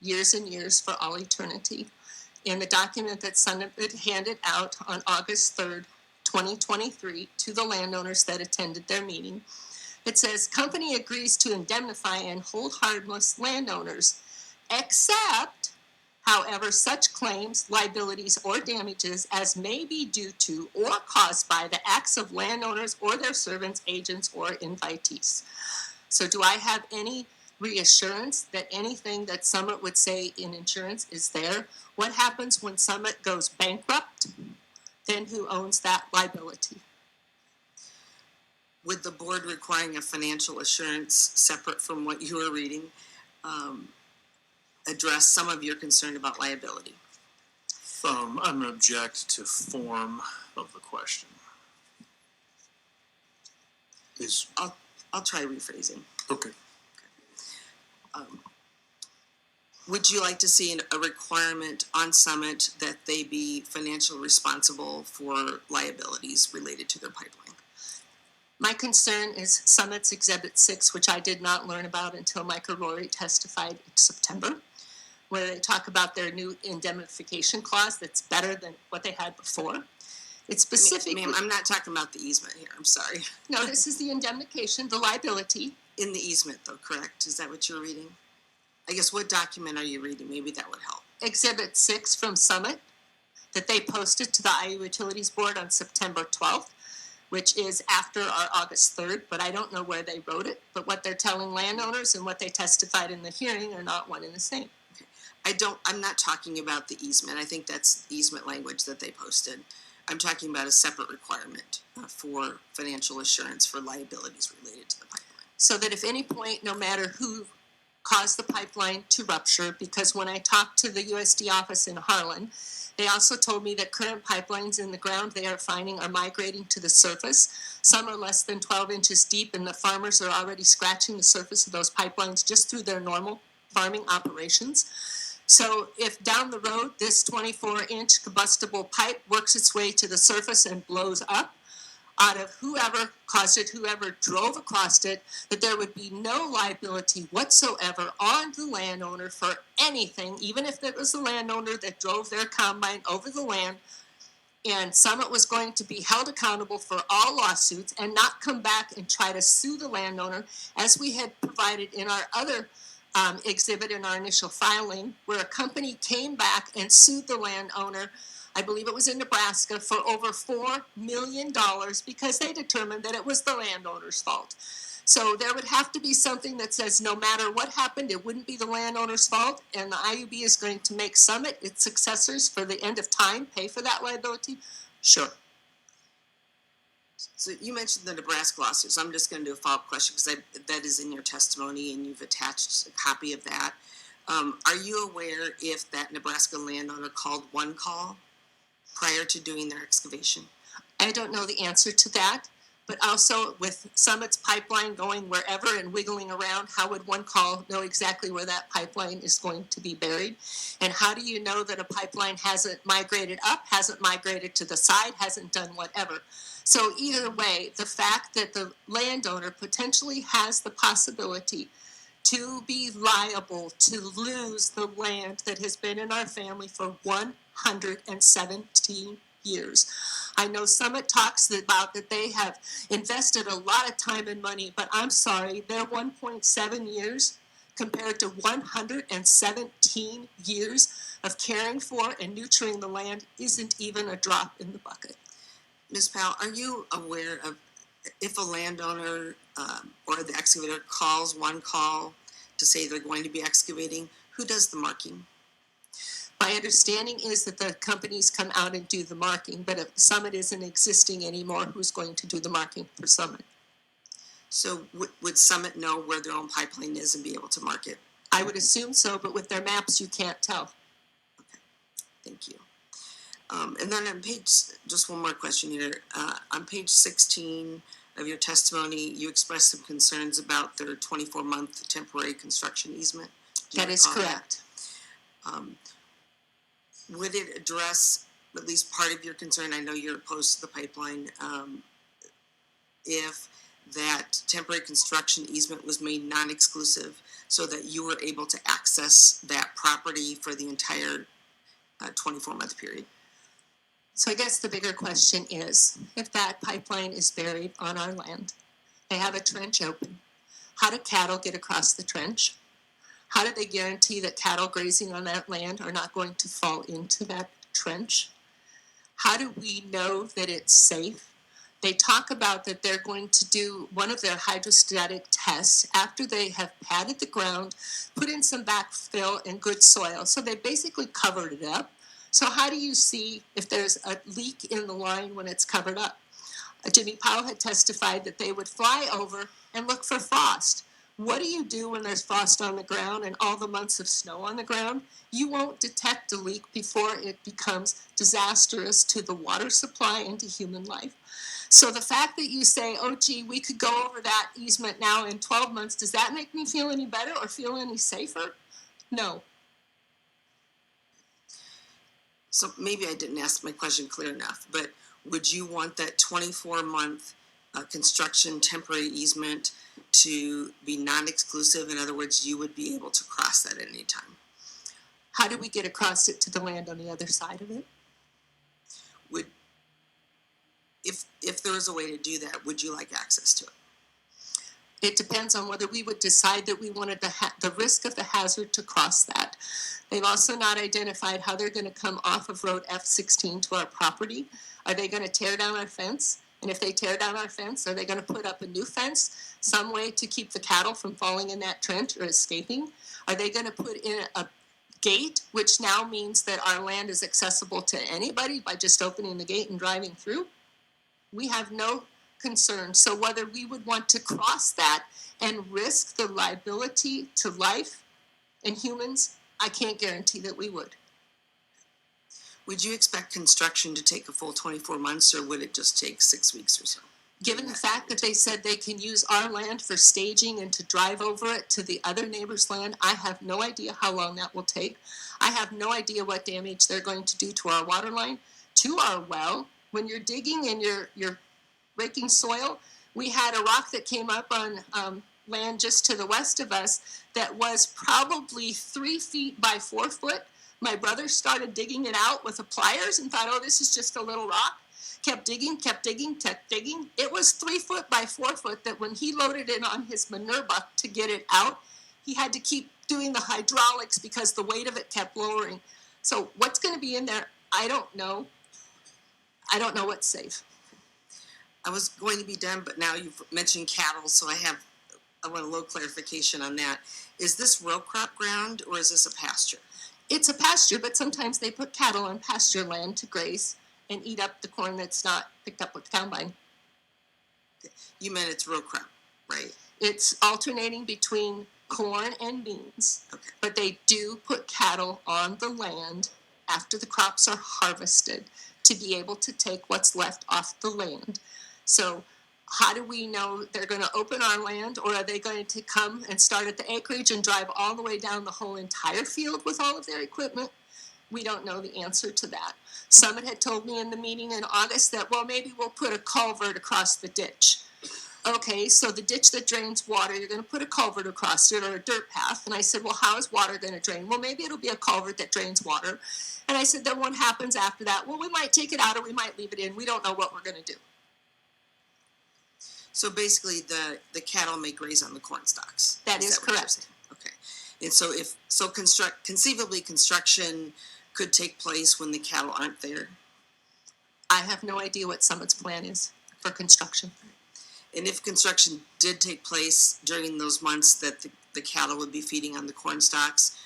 years and years for all eternity? In the document that Summit handed out on August 3rd, 2023 to the landowners that attended their meeting, it says, company agrees to indemnify and hold harmless landowners, except, however, such claims, liabilities, or damages as may be due to or caused by the acts of landowners or their servants, agents, or invitees. So do I have any reassurance that anything that Summit would say in insurance is there? What happens when Summit goes bankrupt? Then who owns that liability?
Would the board requiring a financial assurance separate from what you were reading address some of your concern about liability?
I'm going to object to form of the question.
I'll try rephrasing.
Okay.
Would you like to see a requirement on Summit that they be financially responsible for liabilities related to their pipeline?
My concern is Summit's Exhibit 6, which I did not learn about until Micah Rory testified in September, where they talk about their new indemnification clause that's better than what they had before. It's specific.
Ma'am, I'm not talking about the easement here, I'm sorry.
No, this is the indemnification, the liability.
In the easement though, correct? Is that what you're reading? I guess what document are you reading? Maybe that would help.
Exhibit 6 from Summit that they posted to the Iowa Utilities Board on September 12th, which is after our August 3rd, but I don't know where they wrote it. But what they're telling landowners and what they testified in the hearing are not one and the same.
I'm not talking about the easement. I think that's easement language that they posted. I'm talking about a separate requirement for financial assurance for liabilities related to the pipeline.
So that if any point, no matter who caused the pipeline to rupture, because when I talked to the USD office in Harlan, they also told me that current pipelines in the ground they are finding are migrating to the surface. Some are less than 12 inches deep, and the farmers are already scratching the surface of those pipelines just through their normal farming operations. So if down the road this 24-inch combustible pipe works its way to the surface and blows up, out of whoever caused it, whoever drove across it, that there would be no liability whatsoever on the landowner for anything, even if it was the landowner that drove their combine over the land. And Summit was going to be held accountable for all lawsuits and not come back and try to sue the landowner, as we had provided in our other exhibit in our initial filing, where a company came back and sued the landowner, I believe it was in Nebraska, for over $4 million because they determined that it was the landowner's fault. So there would have to be something that says no matter what happened, it wouldn't be the landowner's fault, and the IUB is going to make Summit, its successors, for the end of time, pay for that liability? Sure.
So you mentioned the Nebraska lawsuit, so I'm just going to do a follow-up question because that is in your testimony and you've attached a copy of that. Are you aware if that Nebraska landowner called one call prior to doing their excavation?
I don't know the answer to that, but also with Summit's pipeline going wherever and wiggling around, how would one call know exactly where that pipeline is going to be buried? And how do you know that a pipeline hasn't migrated up, hasn't migrated to the side, hasn't done whatever? So either way, the fact that the landowner potentially has the possibility to be liable to lose the land that has been in our family for 117 years. I know Summit talks about that they have invested a lot of time and money, but I'm sorry, their 1.7 years compared to 117 years of caring for and nurturing the land isn't even a drop in the bucket.
Ms. Powell, are you aware of if a landowner or the excavator calls one call to say they're going to be excavating, who does the marking?
My understanding is that the companies come out and do the marking, but if Summit isn't existing anymore, who's going to do the marking for Summit?
So would Summit know where their own pipeline is and be able to mark it?
I would assume so, but with their maps, you can't tell.
Okay, thank you. And then on page, just one more question here. On page 16 of your testimony, you expressed some concerns about their 24-month temporary construction easement.
That is correct.
Would it address at least part of your concern? I know you're opposed to the pipeline. If that temporary construction easement was made non-exclusive so that you were able to access that property for the entire 24-month period?
So I guess the bigger question is, if that pipeline is buried on our land, they have a trench open, how do cattle get across the trench? How do they guarantee that cattle grazing on that land are not going to fall into that trench? How do we know that it's safe? They talk about that they're going to do one of their hydrostatic tests after they have padded the ground, put in some backfill and good soil. So they basically covered it up. So how do you see if there's a leak in the line when it's covered up? Jimmy Powell had testified that they would fly over and look for frost. What do you do when there's frost on the ground and all the months of snow on the ground? You won't detect a leak before it becomes disastrous to the water supply and to human life. So the fact that you say, oh, gee, we could go over that easement now in 12 months, does that make me feel any better or feel any safer? No.
So maybe I didn't ask my question clear enough, but would you want that 24-month construction temporary easement to be non-exclusive? In other words, you would be able to cross that at any time.
How do we get across it to the land on the other side of it?
If there was a way to do that, would you like access to it?
It depends on whether we would decide that we wanted the risk of the hazard to cross that. They've also not identified how they're going to come off of Road F-16 to our property. Are they going to tear down our fence? And if they tear down our fence, are they going to put up a new fence, some way to keep the cattle from falling in that trench or escaping? Are they going to put in a gate, which now means that our land is accessible to anybody by just opening the gate and driving through? We have no concern. So whether we would want to cross that and risk the liability to life and humans, I can't guarantee that we would.
Would you expect construction to take a full 24 months, or would it just take 6 weeks or so?
Given the fact that they said they can use our land for staging and to drive over it to the other neighbor's land, I have no idea how long that will take. I have no idea what damage they're going to do to our water line, to our well. When you're digging and you're raking soil, we had a rock that came up on land just to the west of us that was probably 3 feet by 4 foot. My brother started digging it out with the pliers and thought, oh, this is just a little rock. Kept digging. It was 3 foot by 4 foot that when he loaded it on his manure buck to get it out, he had to keep doing the hydraulics because the weight of it kept lowering. So what's going to be in there, I don't know. I don't know what's safe.
I was going to be done, but now you've mentioned cattle, so I want a little clarification on that. Is this row crop ground, or is this a pasture?
It's a pasture, but sometimes they put cattle on pasture land to graze and eat up the corn that's not picked up with the combine.
You meant it's row crop, right?
It's alternating between corn and beans,
Okay.
but they do put cattle on the land after the crops are harvested to be able to take what's left off the land. So how do we know they're going to open our land, or are they going to come and start at the acreage and drive all the way down the whole entire field with all of their equipment? We don't know the answer to that. Summit had told me in the meeting in August that, well, maybe we'll put a culvert across the ditch. Okay, so the ditch that drains water, you're going to put a culvert across it or a dirt path. And I said, well, how is water going to drain? Well, maybe it'll be a culvert that drains water. And I said, then what happens after that? Well, we might take it out or we might leave it in. We don't know what we're going to do.
So basically, the cattle may graze on the corn stalks.
That is
what you're
correct.
saying? Okay. And so conceivably construction could take place when the cattle aren't there.
I have no idea what Summit's plan is for construction.
And if construction did take place during those months that the cattle would be feeding on the corn stalks,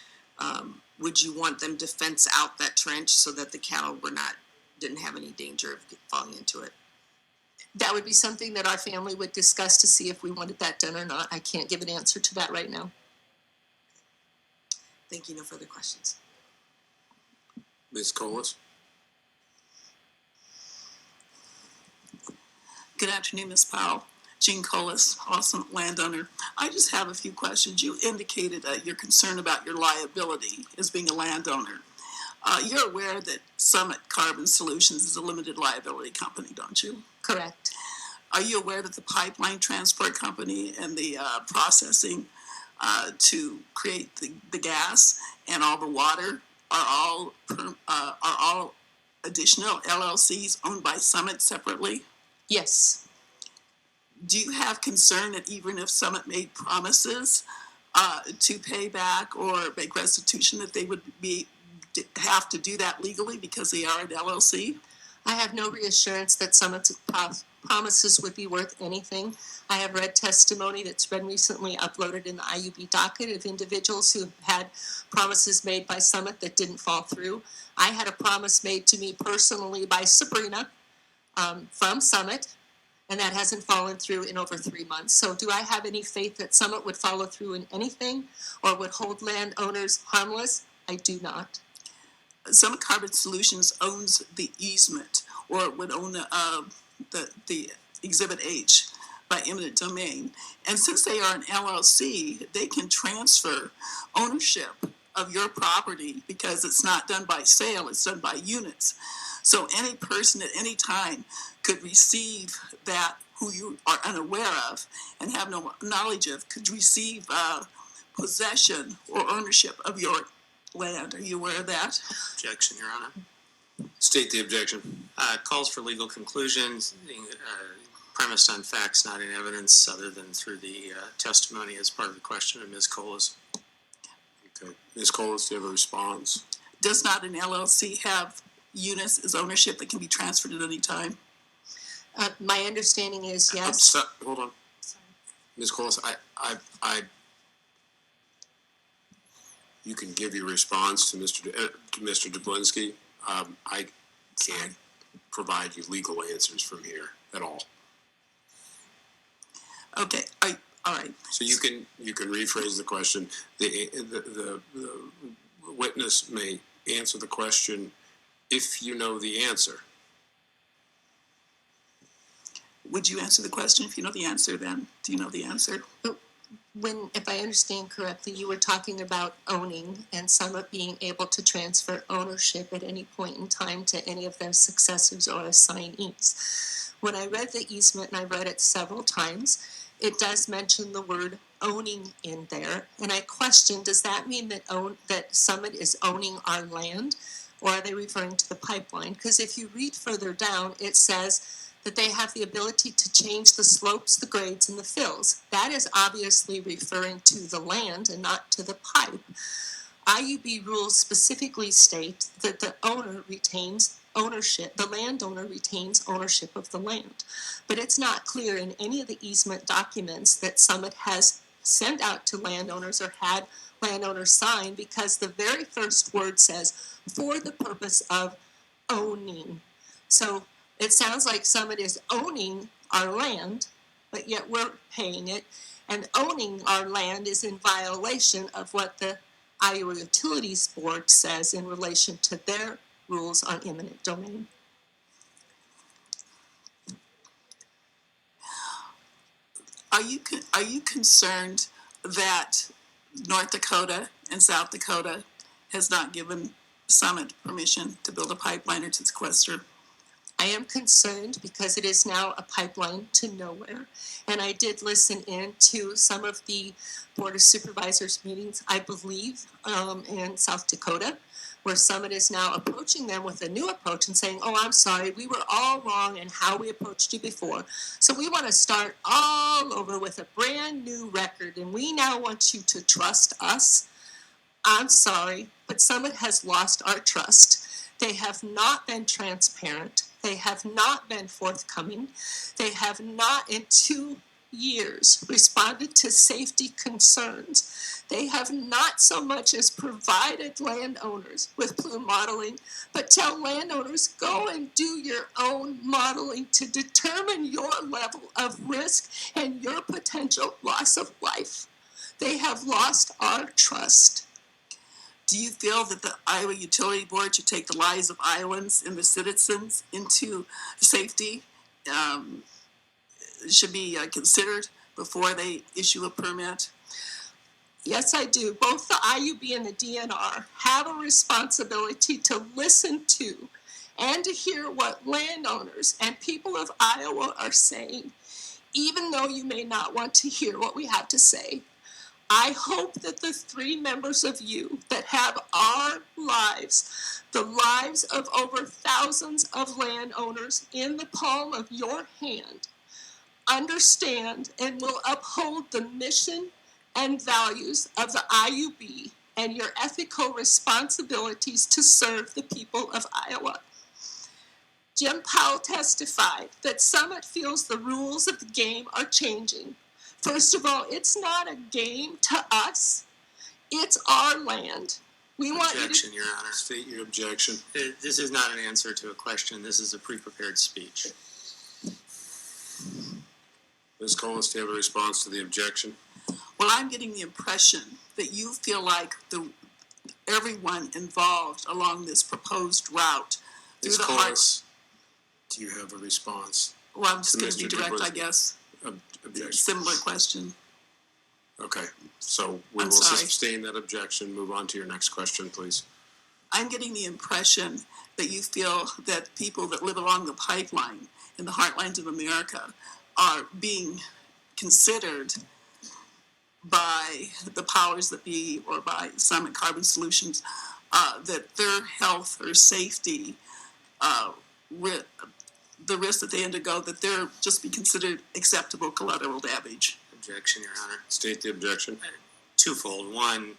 would you want them to fence out that trench so that the cattle didn't have any danger of falling into it?
That would be something that our family would discuss to see if we wanted that done or not. I can't give an answer to that right now.
Thank you. No further questions.
Ms. Colas?
Good afternoon, Ms. Powell. Jean Colas, awesome landowner. I just have a few questions. You indicated you're concerned about your liability as being a landowner. You're aware that Summit Carbon Solutions is a limited liability company, don't you?
Correct.
Are you aware that the pipeline transport company and the processing to create the gas and all the water are all additional LLCs owned by Summit separately?
Yes.
Do you have concern that even if Summit made promises to pay back or make restitution, that they would have to do that legally because they are an LLC?
I have no reassurance that Summit's promises would be worth anything. I have read testimony that's been recently uploaded in the IUB docket of individuals who had promises made by Summit that didn't fall through. I had a promise made to me personally by Sabrina from Summit, and that hasn't fallen through in over 3 months. So do I have any faith that Summit would follow through in anything or would hold landowners harmless? I do not.
Summit Carbon Solutions owns the easement, or would own the Exhibit H by eminent domain. And since they are an LLC, they can transfer ownership of your property because it's not done by sale, it's done by units. So any person at any time could receive that, who you are unaware of and have no knowledge of, could receive possession or ownership of your land. Are you aware of that?
Objection, Your Honor.
State the objection.
Calls for legal conclusions, premised on facts, not in evidence, other than through the testimony as part of the question of Ms. Colas.
Okay. Ms. Colas, do you have a response?
Does not an LLC have units as ownership that can be transferred at any time?
My understanding is yes.
Stop. Hold on.
Sorry.
Ms. Colas, you can give your response to Mr. Dublinsky. I can't provide you legal answers from here at all.
Okay, all right.
So you can rephrase the question. The witness may answer the question if you know the answer.
Would you answer the question if you know the answer then? Do you know the answer?
When, if I understand correctly, you were talking about owning and Summit being able to transfer ownership at any point in time to any of their successors or assignees. When I read the easement, and I read it several times, it does mention the word owning in there, and I question, does that mean that Summit is owning our land, or are they referring to the pipeline? Because if you read further down, it says that they have the ability to change the slopes, the grades, and the fills. That is obviously referring to the land and not to the pipe. IUB rules specifically state that the owner retains ownership, the landowner retains ownership of the land. But it's not clear in any of the easement documents that Summit has sent out to landowners or had landowners sign, because the very first word says, for the purpose of owning. So it sounds like Summit is owning our land, but yet we're paying it. And owning our land is in violation of what the Iowa Utilities Board says in relation to their rules on eminent domain.
Are you concerned that North Dakota and South Dakota has not given Summit permission to build a pipeline or to sequester?
I am concerned because it is now a pipeline to nowhere. And I did listen in to some of the Board of Supervisors meetings, I believe, in South Dakota, where Summit is now approaching them with a new approach and saying, oh, I'm sorry, we were all wrong in how we approached you before. So we want to start all over with a brand new record, and we now want you to trust us. I'm sorry, but Summit has lost our trust. They have not been transparent. They have not been forthcoming. They have not, in 2 years, responded to safety concerns. They have not so much as provided landowners with plume modeling, but tell landowners, go and do your own modeling to determine your level of risk and your potential loss of life. They have lost our trust.
Do you feel that the Iowa Utility Board should take the lives of Iowans and the citizens into safety? Should be considered before they issue a permit?
Yes, I do. Both the IUB and the DNR have a responsibility to listen to and to hear what landowners and people of Iowa are saying, even though you may not want to hear what we have to say. I hope that the 3 members of you that have our lives, the lives of over thousands of landowners in the palm of your hand, understand and will uphold the mission and values of the IUB and your ethical responsibilities to serve the people of Iowa. Jim Powell testified that Summit feels the rules of the game are changing. First of all, it's not a game to us. It's our land. We want
Objection, Your Honor.
State your objection.
This is not an answer to a question. This is a pre-prepared speech.
Ms. Collins, do you have a response to the objection?
Well, I'm getting the impression that you feel like everyone involved along this proposed route through
Ms.
the
Collins, do you have a response?
Well, I'm just
to
going to be
Mr.
direct,
Dubois'
I guess.
Objection.
Similar question.
Okay, so we
I'm
will
sorry.
sustain that objection. Move on to your next question, please.
I'm getting the impression that you feel that people that live along the pipeline in the heartlands of America are being considered by the powers that be or by Summit Carbon Solutions, that their health or safety, the risk that they undergo, that they're just be considered acceptable collateral damage.
Objection, Your Honor.
State the objection.
Twofold. One,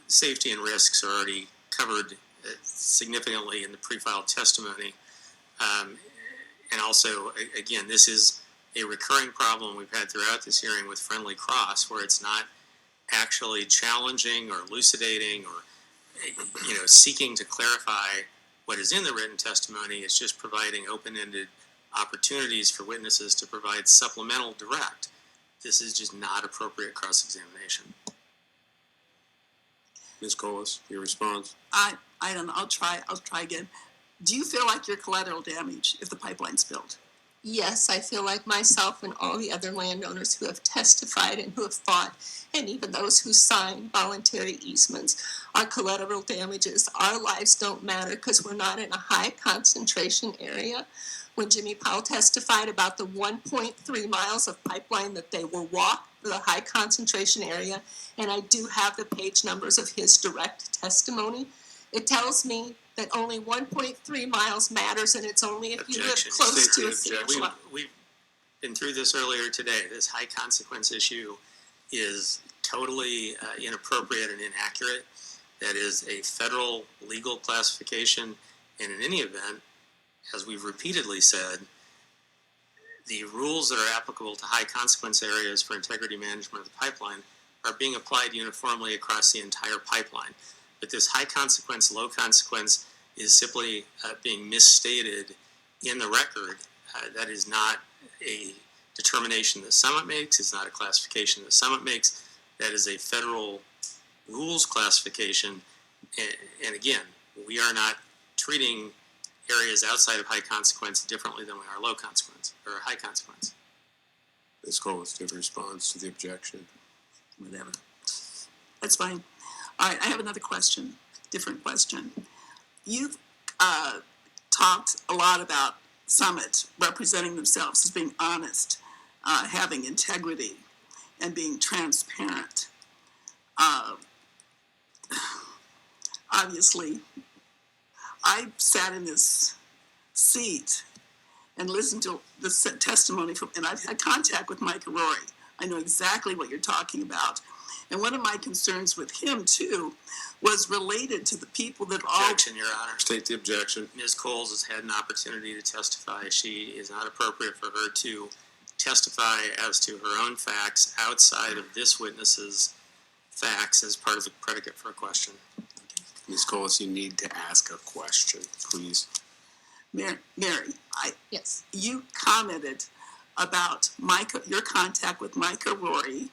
safety and risks are already covered significantly in the pre-filed testimony. And also, again, this is a recurring problem we've had throughout this hearing with Friendly Cross, where it's not actually challenging or elucidating or seeking to clarify what is in the written testimony. It's just providing open-ended opportunities for witnesses to provide supplemental direct. this is just not appropriate cross-examination.
Ms. Colas, your response?
I don't know, I'll try again. Do you feel like you're collateral damage if the pipeline's built?
Yes, I feel like myself and all the other landowners who have testified and who have fought, and even those who signed voluntary easements, are collateral damages. Our lives don't matter because we're not in a high concentration area. When Jimmy Powell testified about the 1.3 miles of pipeline that they will walk for the high concentration area, and I do have the page numbers of his direct testimony, it tells me that only 1.3 miles matters, and it's only if you live
Objection.
close
State
to
the
a sewage
objection.
line.
We've been through this earlier today. This high consequence issue is totally inappropriate and inaccurate. That is a federal legal classification, and in any event, as we've repeatedly said, the rules that are applicable to high consequence areas for integrity management of the pipeline are being applied uniformly across the entire pipeline. But this high consequence, low consequence is simply being misstated in the record. That is not a determination that Summit makes. It's not a classification that Summit makes. That is a federal rules classification. And again, we are not treating areas outside of high consequence differently than we are low consequence or high consequence.
Ms. Colas, do you have a response to the objection?
Whatever. That's fine. All right, I have another question, different question. You've talked a lot about Summit representing themselves as being honest, having integrity, and being transparent. Obviously, I sat in this seat and listened to the testimony from, and I've had contact with Mike Rory. I know exactly what you're talking about. And one of my concerns with him, too, was related to the people that all...
Objection, Your Honor.
State the objection.
Ms. Coles has had an opportunity to testify. She is not appropriate for her to testify as to her own facts outside of this witness's facts as part of the predicate for a question.
Ms. Colas, you need to ask a question, please.
Mary,
Yes.
you commented about your contact with Micah Rory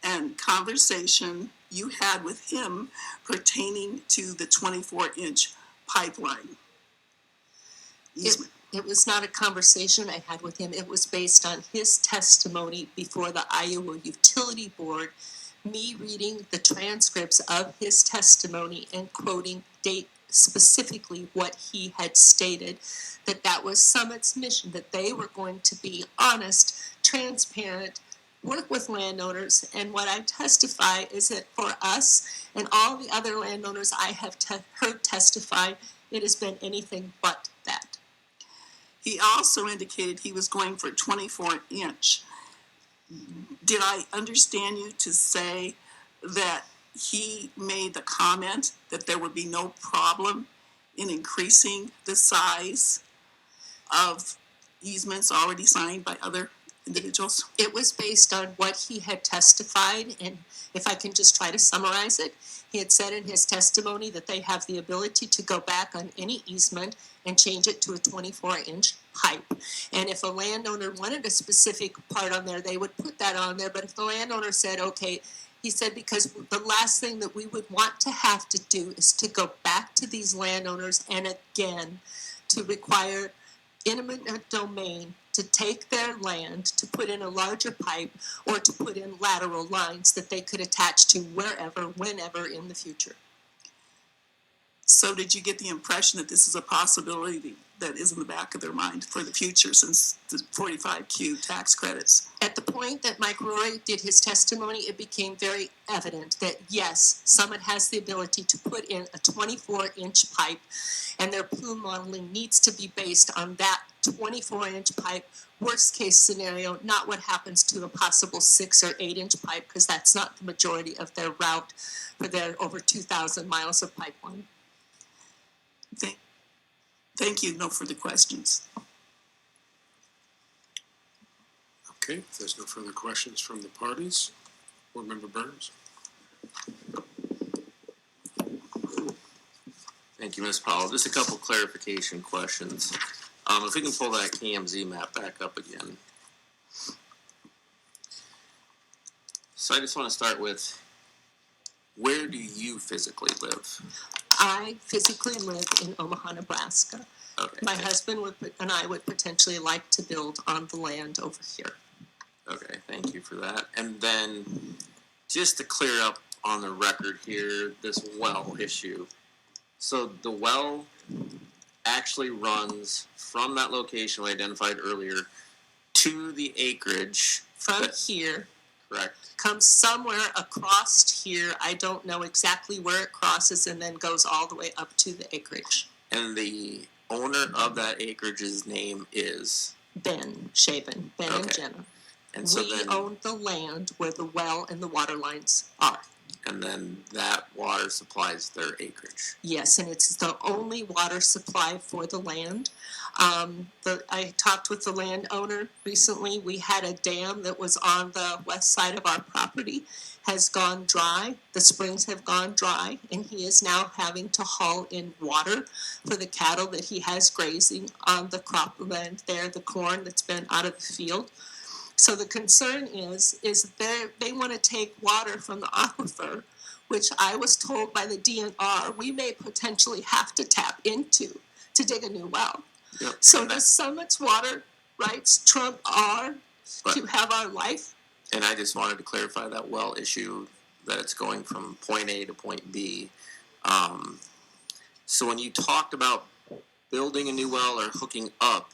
and conversation you had with him pertaining to the 24-inch pipeline easement.
It was not a conversation I had with him. It was based on his testimony before the Iowa Utility Board, me reading the transcripts of his testimony and quoting date specifically what he had stated, that was Summit's mission, that they were going to be honest, transparent, work with landowners. And what I testify is that for us and all the other landowners I have heard testify, it has been anything but that.
He also indicated he was going for 24-inch. Did I understand you to say that he made the comment that there would be no problem in increasing the size of easements already signed by other individuals?
It was based on what he had testified, and if I can just try to summarize it, he had said in his testimony that they have the ability to go back on any easement and change it to a 24-inch pipe. And if a landowner wanted a specific part on there, they would put that on there. But if the landowner said, okay, he said, because the last thing that we would want to have to do is to go back to these landowners and again to require eminent domain to take their land, to put in a larger pipe, or to put in lateral lines that they could attach to wherever, whenever in the future.
So did you get the impression that this is a possibility that is in the back of their mind for the future since the 45Q tax credits?
At the point that Mike Rory did his testimony, it became very evident that yes, Summit has the ability to put in a 24-inch pipe, and their plume modeling needs to be based on that 24-inch pipe. Worst case scenario, not what happens to a possible 6 or 8-inch pipe, because that's not the majority of their route for their over 2,000 miles of pipeline.
Thank you. No further questions.
Okay, if there's no further questions from the parties, Board Member Burns.
Thank you, Ms. Powell. Just a couple clarification questions. If we can pull that KMZ map back up again. So I just want to start with, where do you physically live?
I physically live in Omaha, Nebraska.
Okay.
My husband and I would potentially like to build on the land over here.
Okay, thank you for that. And then, just to clear up on the record here, this well issue. So the well actually runs from that location we identified earlier to the acreage.
From here,
Correct.
comes somewhere across here. I don't know exactly where it crosses, and then goes all the way up to the acreage.
And the owner of that acreage's name is?
Ben Shaven, Ben and
Okay.
Jenna.
And so
We
then,
own the land where the well and the water lines are.
and then that water supplies their acreage.
Yes, and it's the only water supply for the land. I talked with the landowner recently. We had a dam that was on the west side of our property, has gone dry. The springs have gone dry, and he is now having to haul in water for the cattle that he has grazing on the cropland there, the corn that's been out of the field. So the concern is they want to take water from the aquifer, which I was told by the DNR we may potentially have to tap into to dig a new well.
Yep.
So does Summit's water rights trump our to have our life?
And I just wanted to clarify that well issue, that it's going from point A to point B. So when you talked about building a new well or hooking up,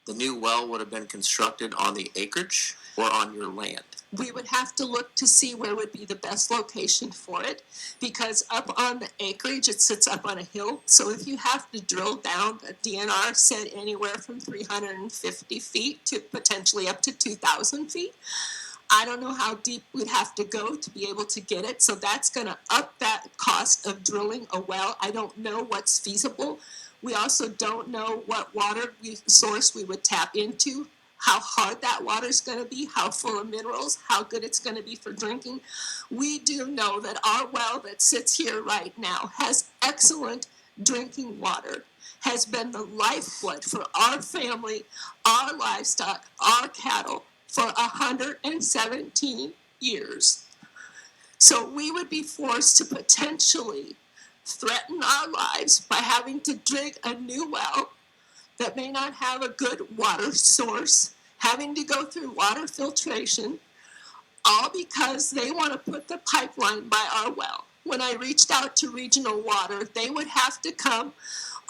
the new well would have been constructed on the acreage or on your land?
We would have to look to see where would be the best location for it, because up on the acreage, it sits up on a hill. So if you have to drill down, a DNR said anywhere from 350 feet to potentially up to 2,000 feet. I don't know how deep we'd have to go to be able to get it. So that's going to up that cost of drilling a well. I don't know what's feasible. We also don't know what water source we would tap into, how hard that water is going to be, how full of minerals, how good it's going to be for drinking. We do know that our well that sits here right now has excellent drinking water, has been the lifeblood for our family, our livestock, our cattle for 117 years. So we would be forced to potentially threaten our lives by having to dig a new well that may not have a good water source, having to go through water filtration, all because they want to put the pipeline by our well. When I reached out to Regional Water, they would have to come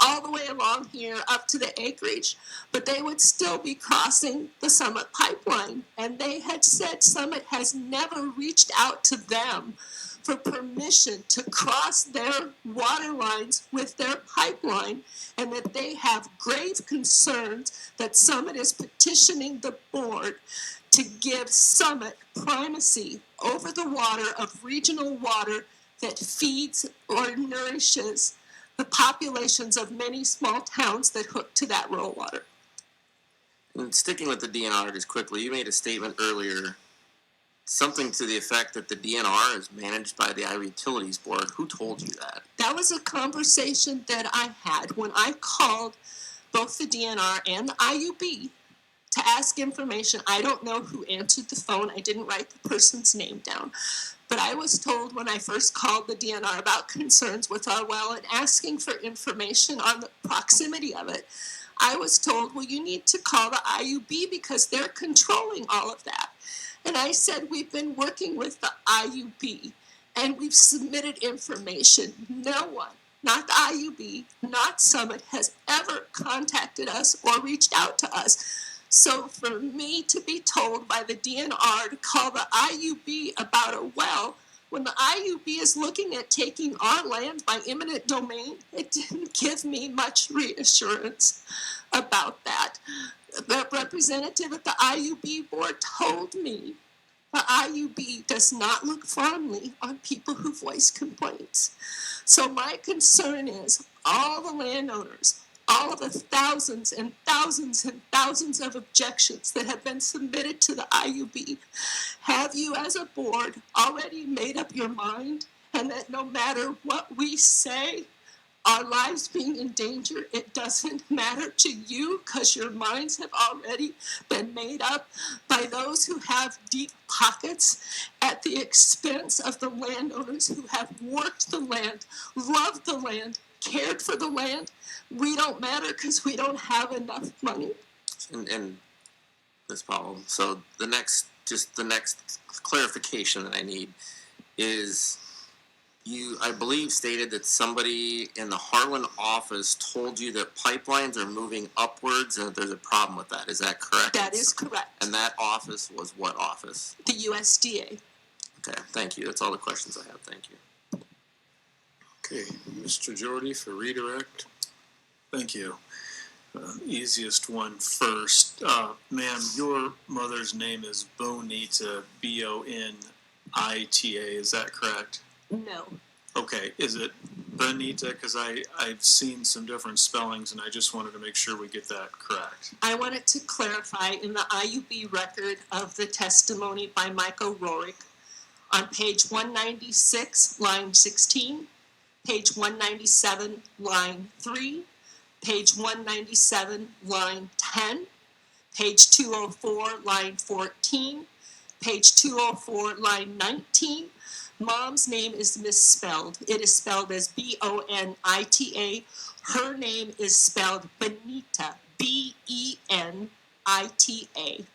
all the way along here up to the acreage, but they would still be crossing the Summit pipeline. And they had said Summit has never reached out to them for permission to cross their water lines with their pipeline, and that they have grave concerns that Summit is petitioning the board to give Summit primacy over the water of Regional Water that feeds or nourishes the populations of many small towns that hook to that rural water.
And sticking with the DNR just quickly, you made a statement earlier, something to the effect that the DNR is managed by the Iowa Utilities Board. Who told you that?
That was a conversation that I had when I called both the DNR and the IUB to ask information. I don't know who answered the phone. I didn't write the person's name down. But I was told when I first called the DNR about concerns with our well and asking for information on the proximity of it, I was told, well, you need to call the IUB because they're controlling all of that. And I said, we've been working with the IUB and we've submitted information. No one, not the IUB, not Summit, has ever contacted us or reached out to us. So for me to be told by the DNR to call the IUB about a well, when the IUB is looking at taking our land by eminent domain, it didn't give me much reassurance about that. The representative at the IUB board told me the IUB does not look fondly on people who voice complaints. So my concern is all the landowners, all of the thousands and thousands and thousands of objections that have been submitted to the IUB, have you as a board already made up your mind, and that no matter what we say, our lives being in danger, it doesn't matter to you because your minds have already been made up by those who have deep pockets at the expense of the landowners who have worked the land, loved the land, cared for the land. We don't matter because we don't have enough money.
And Ms. Powell, so the next clarification that I need is, you, I believe, stated that somebody in the Harlan office told you that pipelines are moving upwards and that there's a problem with that. Is that correct?
That is correct.
And that office was what office?
The USDA.
Okay, thank you. That's all the questions I have. Thank you.
Okay, Mr. Jorde for redirect.
Thank you. Easiest one first. Ma'am, your mother's name is Bonita, Bonita, is that correct?
No.
Okay, is it Bonita? Because I've seen some different spellings and I just wanted to make sure we get that correct.
I wanted to clarify in the IUB record of the testimony by Michael Roerick on page 196, line 16, page 197, line 3, page 197, line 10, page 204, line 14, page 204, line 19. Mom's name is misspelled. It is spelled as Bonita. Her name is spelled Benita, Benita.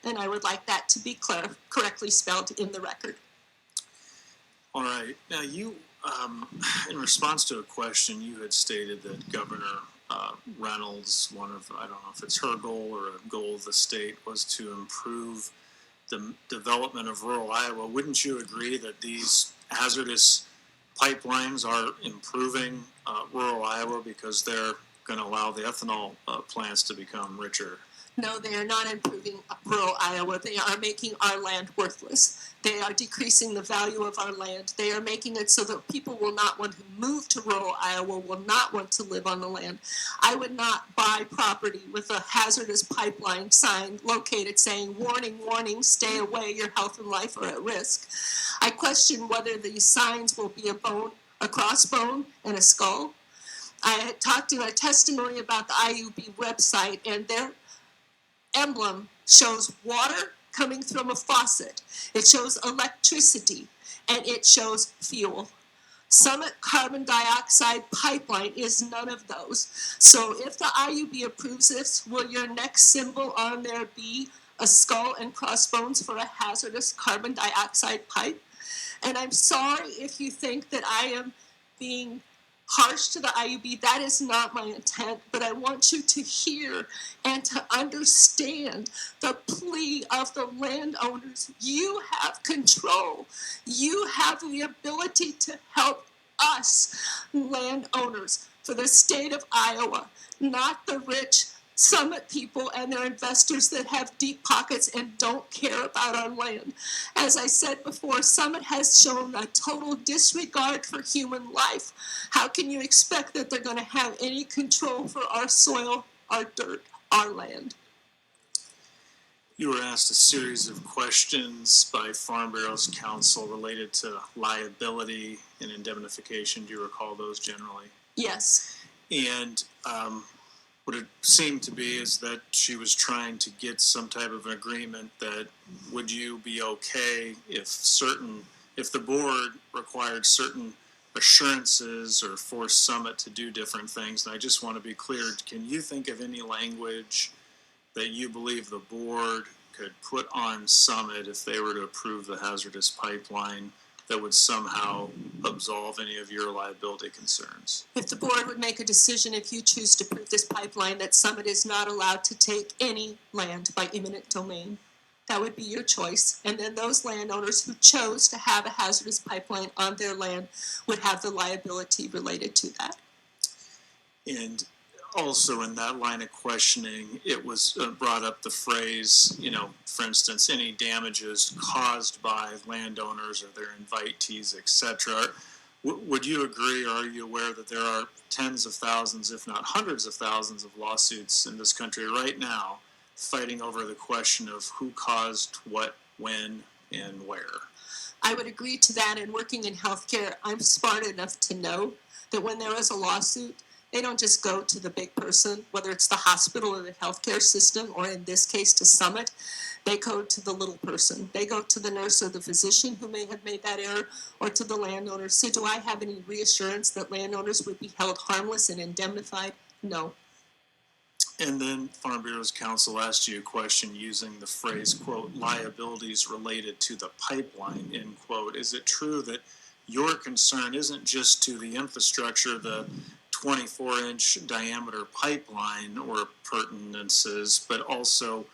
And I would like that to be correctly spelled in the record.
All right. Now you, in response to a question, you had stated that Governor Reynolds, one of, I don't know if it's her goal or a goal of the state, was to improve the development of rural Iowa. Wouldn't you agree that these hazardous pipelines are improving rural Iowa because they're going to allow the ethanol plants to become richer?
No, they are not improving rural Iowa. They are making our land worthless. They are decreasing the value of our land. They are making it so that people will not want to move to rural Iowa, will not want to live on the land. I would not buy property with a hazardous pipeline sign located saying, warning, warning, stay away, your health and life are at risk. I question whether these signs will be a crossbone and a skull. I had talked in a testimony about the IUB website, and their emblem shows water coming from a faucet. It shows electricity, and it shows fuel. Summit carbon dioxide pipeline is none of those. So if the IUB approves this, will your next symbol on there be a skull and crossbones for a hazardous carbon dioxide pipe? And I'm sorry if you think that I am being harsh to the IUB. That is not my intent, but I want you to hear and to understand the plea of the landowners. You have control. You have the ability to help us, landowners, for the state of Iowa, not the rich Summit people and their investors that have deep pockets and don't care about our land. As I said before, Summit has shown a total disregard for human life. How can you expect that they're going to have any control for our soil, our dirt, our land?
You were asked a series of questions by Farm Bureau's counsel related to liability and indemnification. Do you recall those generally?
Yes.
And what it seemed to be is that she was trying to get some type of an agreement that would you be okay if the board required certain assurances or forced Summit to do different things. And I just want to be clear, can you think of any language that you believe the board could put on Summit if they were to approve the hazardous pipeline that would somehow absolve any of your liability concerns?
If the board would make a decision, if you choose to approve this pipeline, that Summit is not allowed to take any land by eminent domain, that would be your choice. And then those landowners who chose to have a hazardous pipeline on their land would have the liability related to that.
And also in that line of questioning, it was brought up the phrase, for instance, any damages caused by landowners or their invitees, etc. Would you agree, or are you aware that there are tens of thousands, if not hundreds of thousands of lawsuits in this country right now fighting over the question of who caused what, when, and where?
I would agree to that, and working in healthcare, I'm smart enough to know that when there is a lawsuit, They don't just go to the big person, whether it's the hospital or the healthcare system, or in this case to Summit. They go to the little person. They go to the nurse or the physician who may have made that error, or to the landowner. So do I have any reassurance that landowners would be held harmless and indemnified? No.
And then Farm Bureau's counsel asked you a question using the phrase, quote, liabilities related to the pipeline, end quote. Is it true that your concern isn't just to the infrastructure, the 24-inch diameter pipeline or appurtenances, but also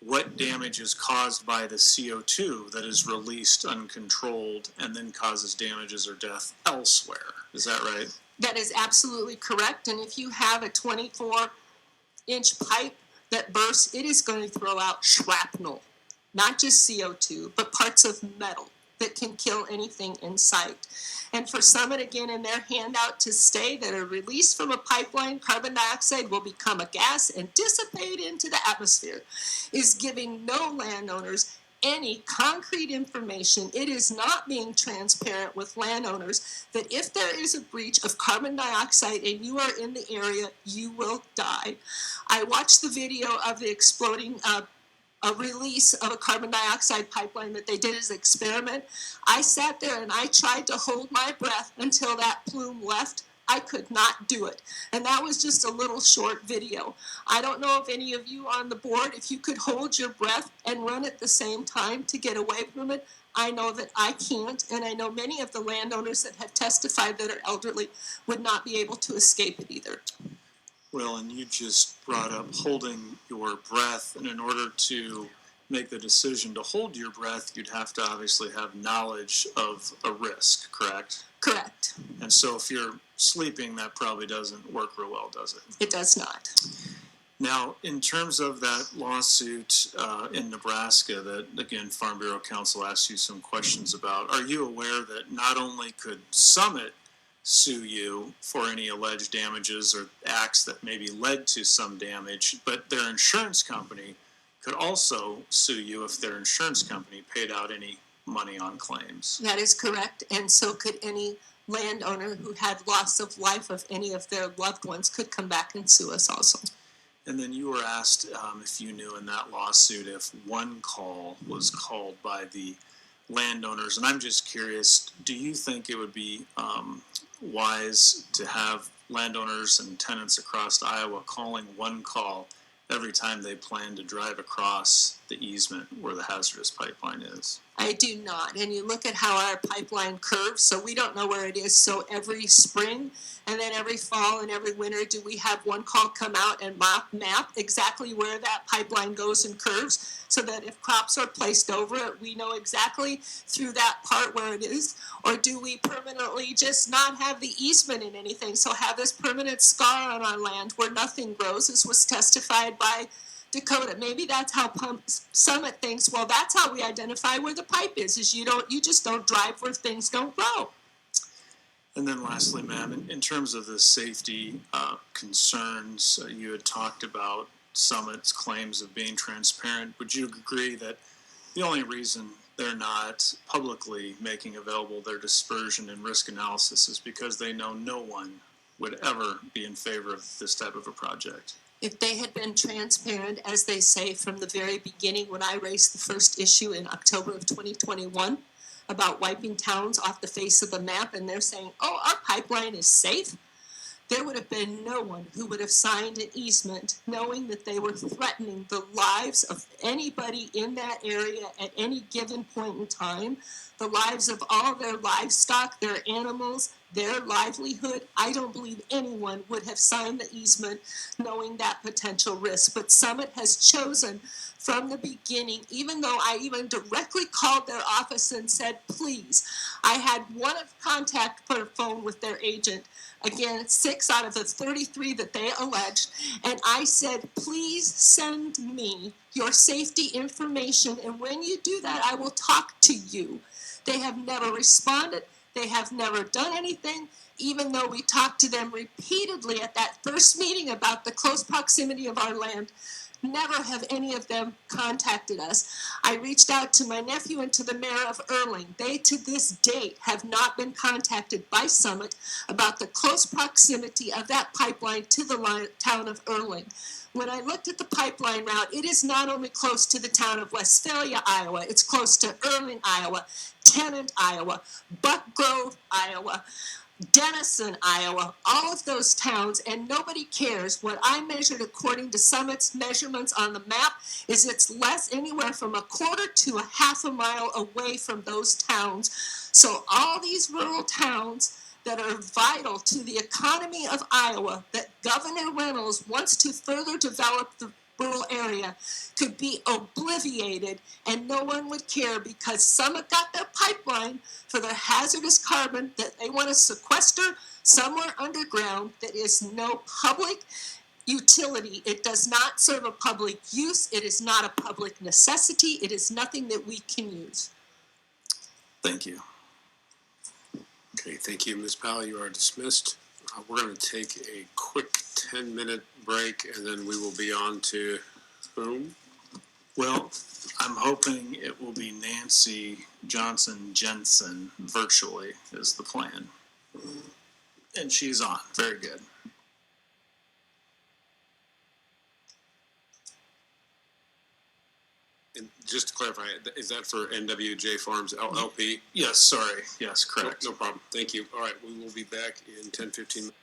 what damage is caused by the CO2 that is released uncontrolled and then causes damages or death elsewhere? Is that right?
That is absolutely correct. And if you have a 24-inch pipe that bursts, it is going to throw out shrapnel, not just CO2, but parts of metal that can kill anything in sight. And for Summit, again, in their handout to stay, that are released from a pipeline, carbon dioxide will become a gas and dissipate into the atmosphere, is giving no landowners any concrete information. It is not being transparent with landowners that if there is a breach of carbon dioxide and you are in the area, you will die. I watched the video of the exploding a release of a carbon dioxide pipeline that they did as an experiment. I sat there and I tried to hold my breath until that plume left. I could not do it. And that was just a little short video. I don't know if any of you on the board, if you could hold your breath and run at the same time to get away from it. I know that I can't, and I know many of the landowners that have testified that are elderly would not be able to escape it either.
Well, and you just brought up holding your breath, and in order to make the decision to hold your breath, you'd have to obviously have knowledge of a risk, correct?
Correct.
And so if you're sleeping, that probably doesn't work real well, does it?
It does not.
Now, in terms of that lawsuit in Nebraska that, again, Farm Bureau counsel asked you some questions about, are you aware that not only could Summit sue you for any alleged damages or acts that maybe led to some damage, but their insurance company could also sue you if their insurance company paid out any money on claims?
That is correct, and so could any landowner who had loss of life of any of their loved ones could come back and sue us also.
And then you were asked if you knew in that lawsuit if one call was called by the landowners. And I'm just curious, do you think it would be wise to have landowners and tenants across Iowa calling one call every time they plan to drive across the easement where the hazardous pipeline is?
I do not. And you look at how our pipeline curves, so we don't know where it is. So every spring and then every fall and every winter, do we have one call come out and map exactly where that pipeline goes and curves, so that if crops are placed over it, we know exactly through that part where it is? Or do we permanently just not have the easement in anything, so have this permanent scar on our land where nothing grows, as was testified by Dakota? Maybe that's how Summit thinks, well, that's how we identify where the pipe is you just don't drive where things don't grow.
And then lastly, ma'am, in terms of the safety concerns, you had talked about Summit's claims of being transparent. Would you agree that the only reason they're not publicly making available their dispersion and risk analysis is because they know no one would ever be in favor of this type of a project?
If they had been transparent, as they say from the very beginning, when I raised the first issue in October of 2021 about wiping towns off the face of the map, and they're saying, oh, our pipeline is safe, there would have been no one who would have signed an easement knowing that they were threatening the lives of anybody in that area at any given point in time, the lives of all their livestock, their animals, their livelihood. I don't believe anyone would have signed the easement knowing that potential risk. But Summit has chosen from the beginning, even though I even directly called their office and said, please, I had one of contact per phone with their agent. Again, 6 out of the 33 that they alleged. And I said, please send me your safety information. And when you do that, I will talk to you. They have never responded. They have never done anything, even though we talked to them repeatedly at that first meeting about the close proximity of our land. Never have any of them contacted us. I reached out to my nephew and to the mayor of Erling. They, to this date, have not been contacted by Summit about the close proximity of that pipeline to the town of Erling. When I looked at the pipeline route, it is not only close to the town of Westphalia, Iowa, it's close to Erling, Iowa, Tennant, Iowa, Buck Grove, Iowa, Denison, Iowa, all of those towns, and nobody cares. What I measured according to Summit's measurements on the map is it's less, anywhere from a quarter to a half a mile away from those towns. So all these rural towns that are vital to the economy of Iowa, that Governor Reynolds wants to further develop the rural area, could be obliviated and no one would care because Summit got their pipeline for their hazardous carbon that they want to sequester somewhere underground that is no public utility. It does not serve a public use. It is not a public necessity. It is nothing that we can use.
Thank you.
Okay, thank you, Ms. Powell. You are dismissed. We're going to take a quick 10-minute break, and then we will be on to whom?
Well, I'm hoping it will be Nancy Johnson Jensen virtually is the plan. And she's on. Very good.
And just to clarify, is that for NWJ Farms LLP?
Yes, sorry. Yes, correct.
No problem. Thank you. All right, we will be back in 10-15 minutes.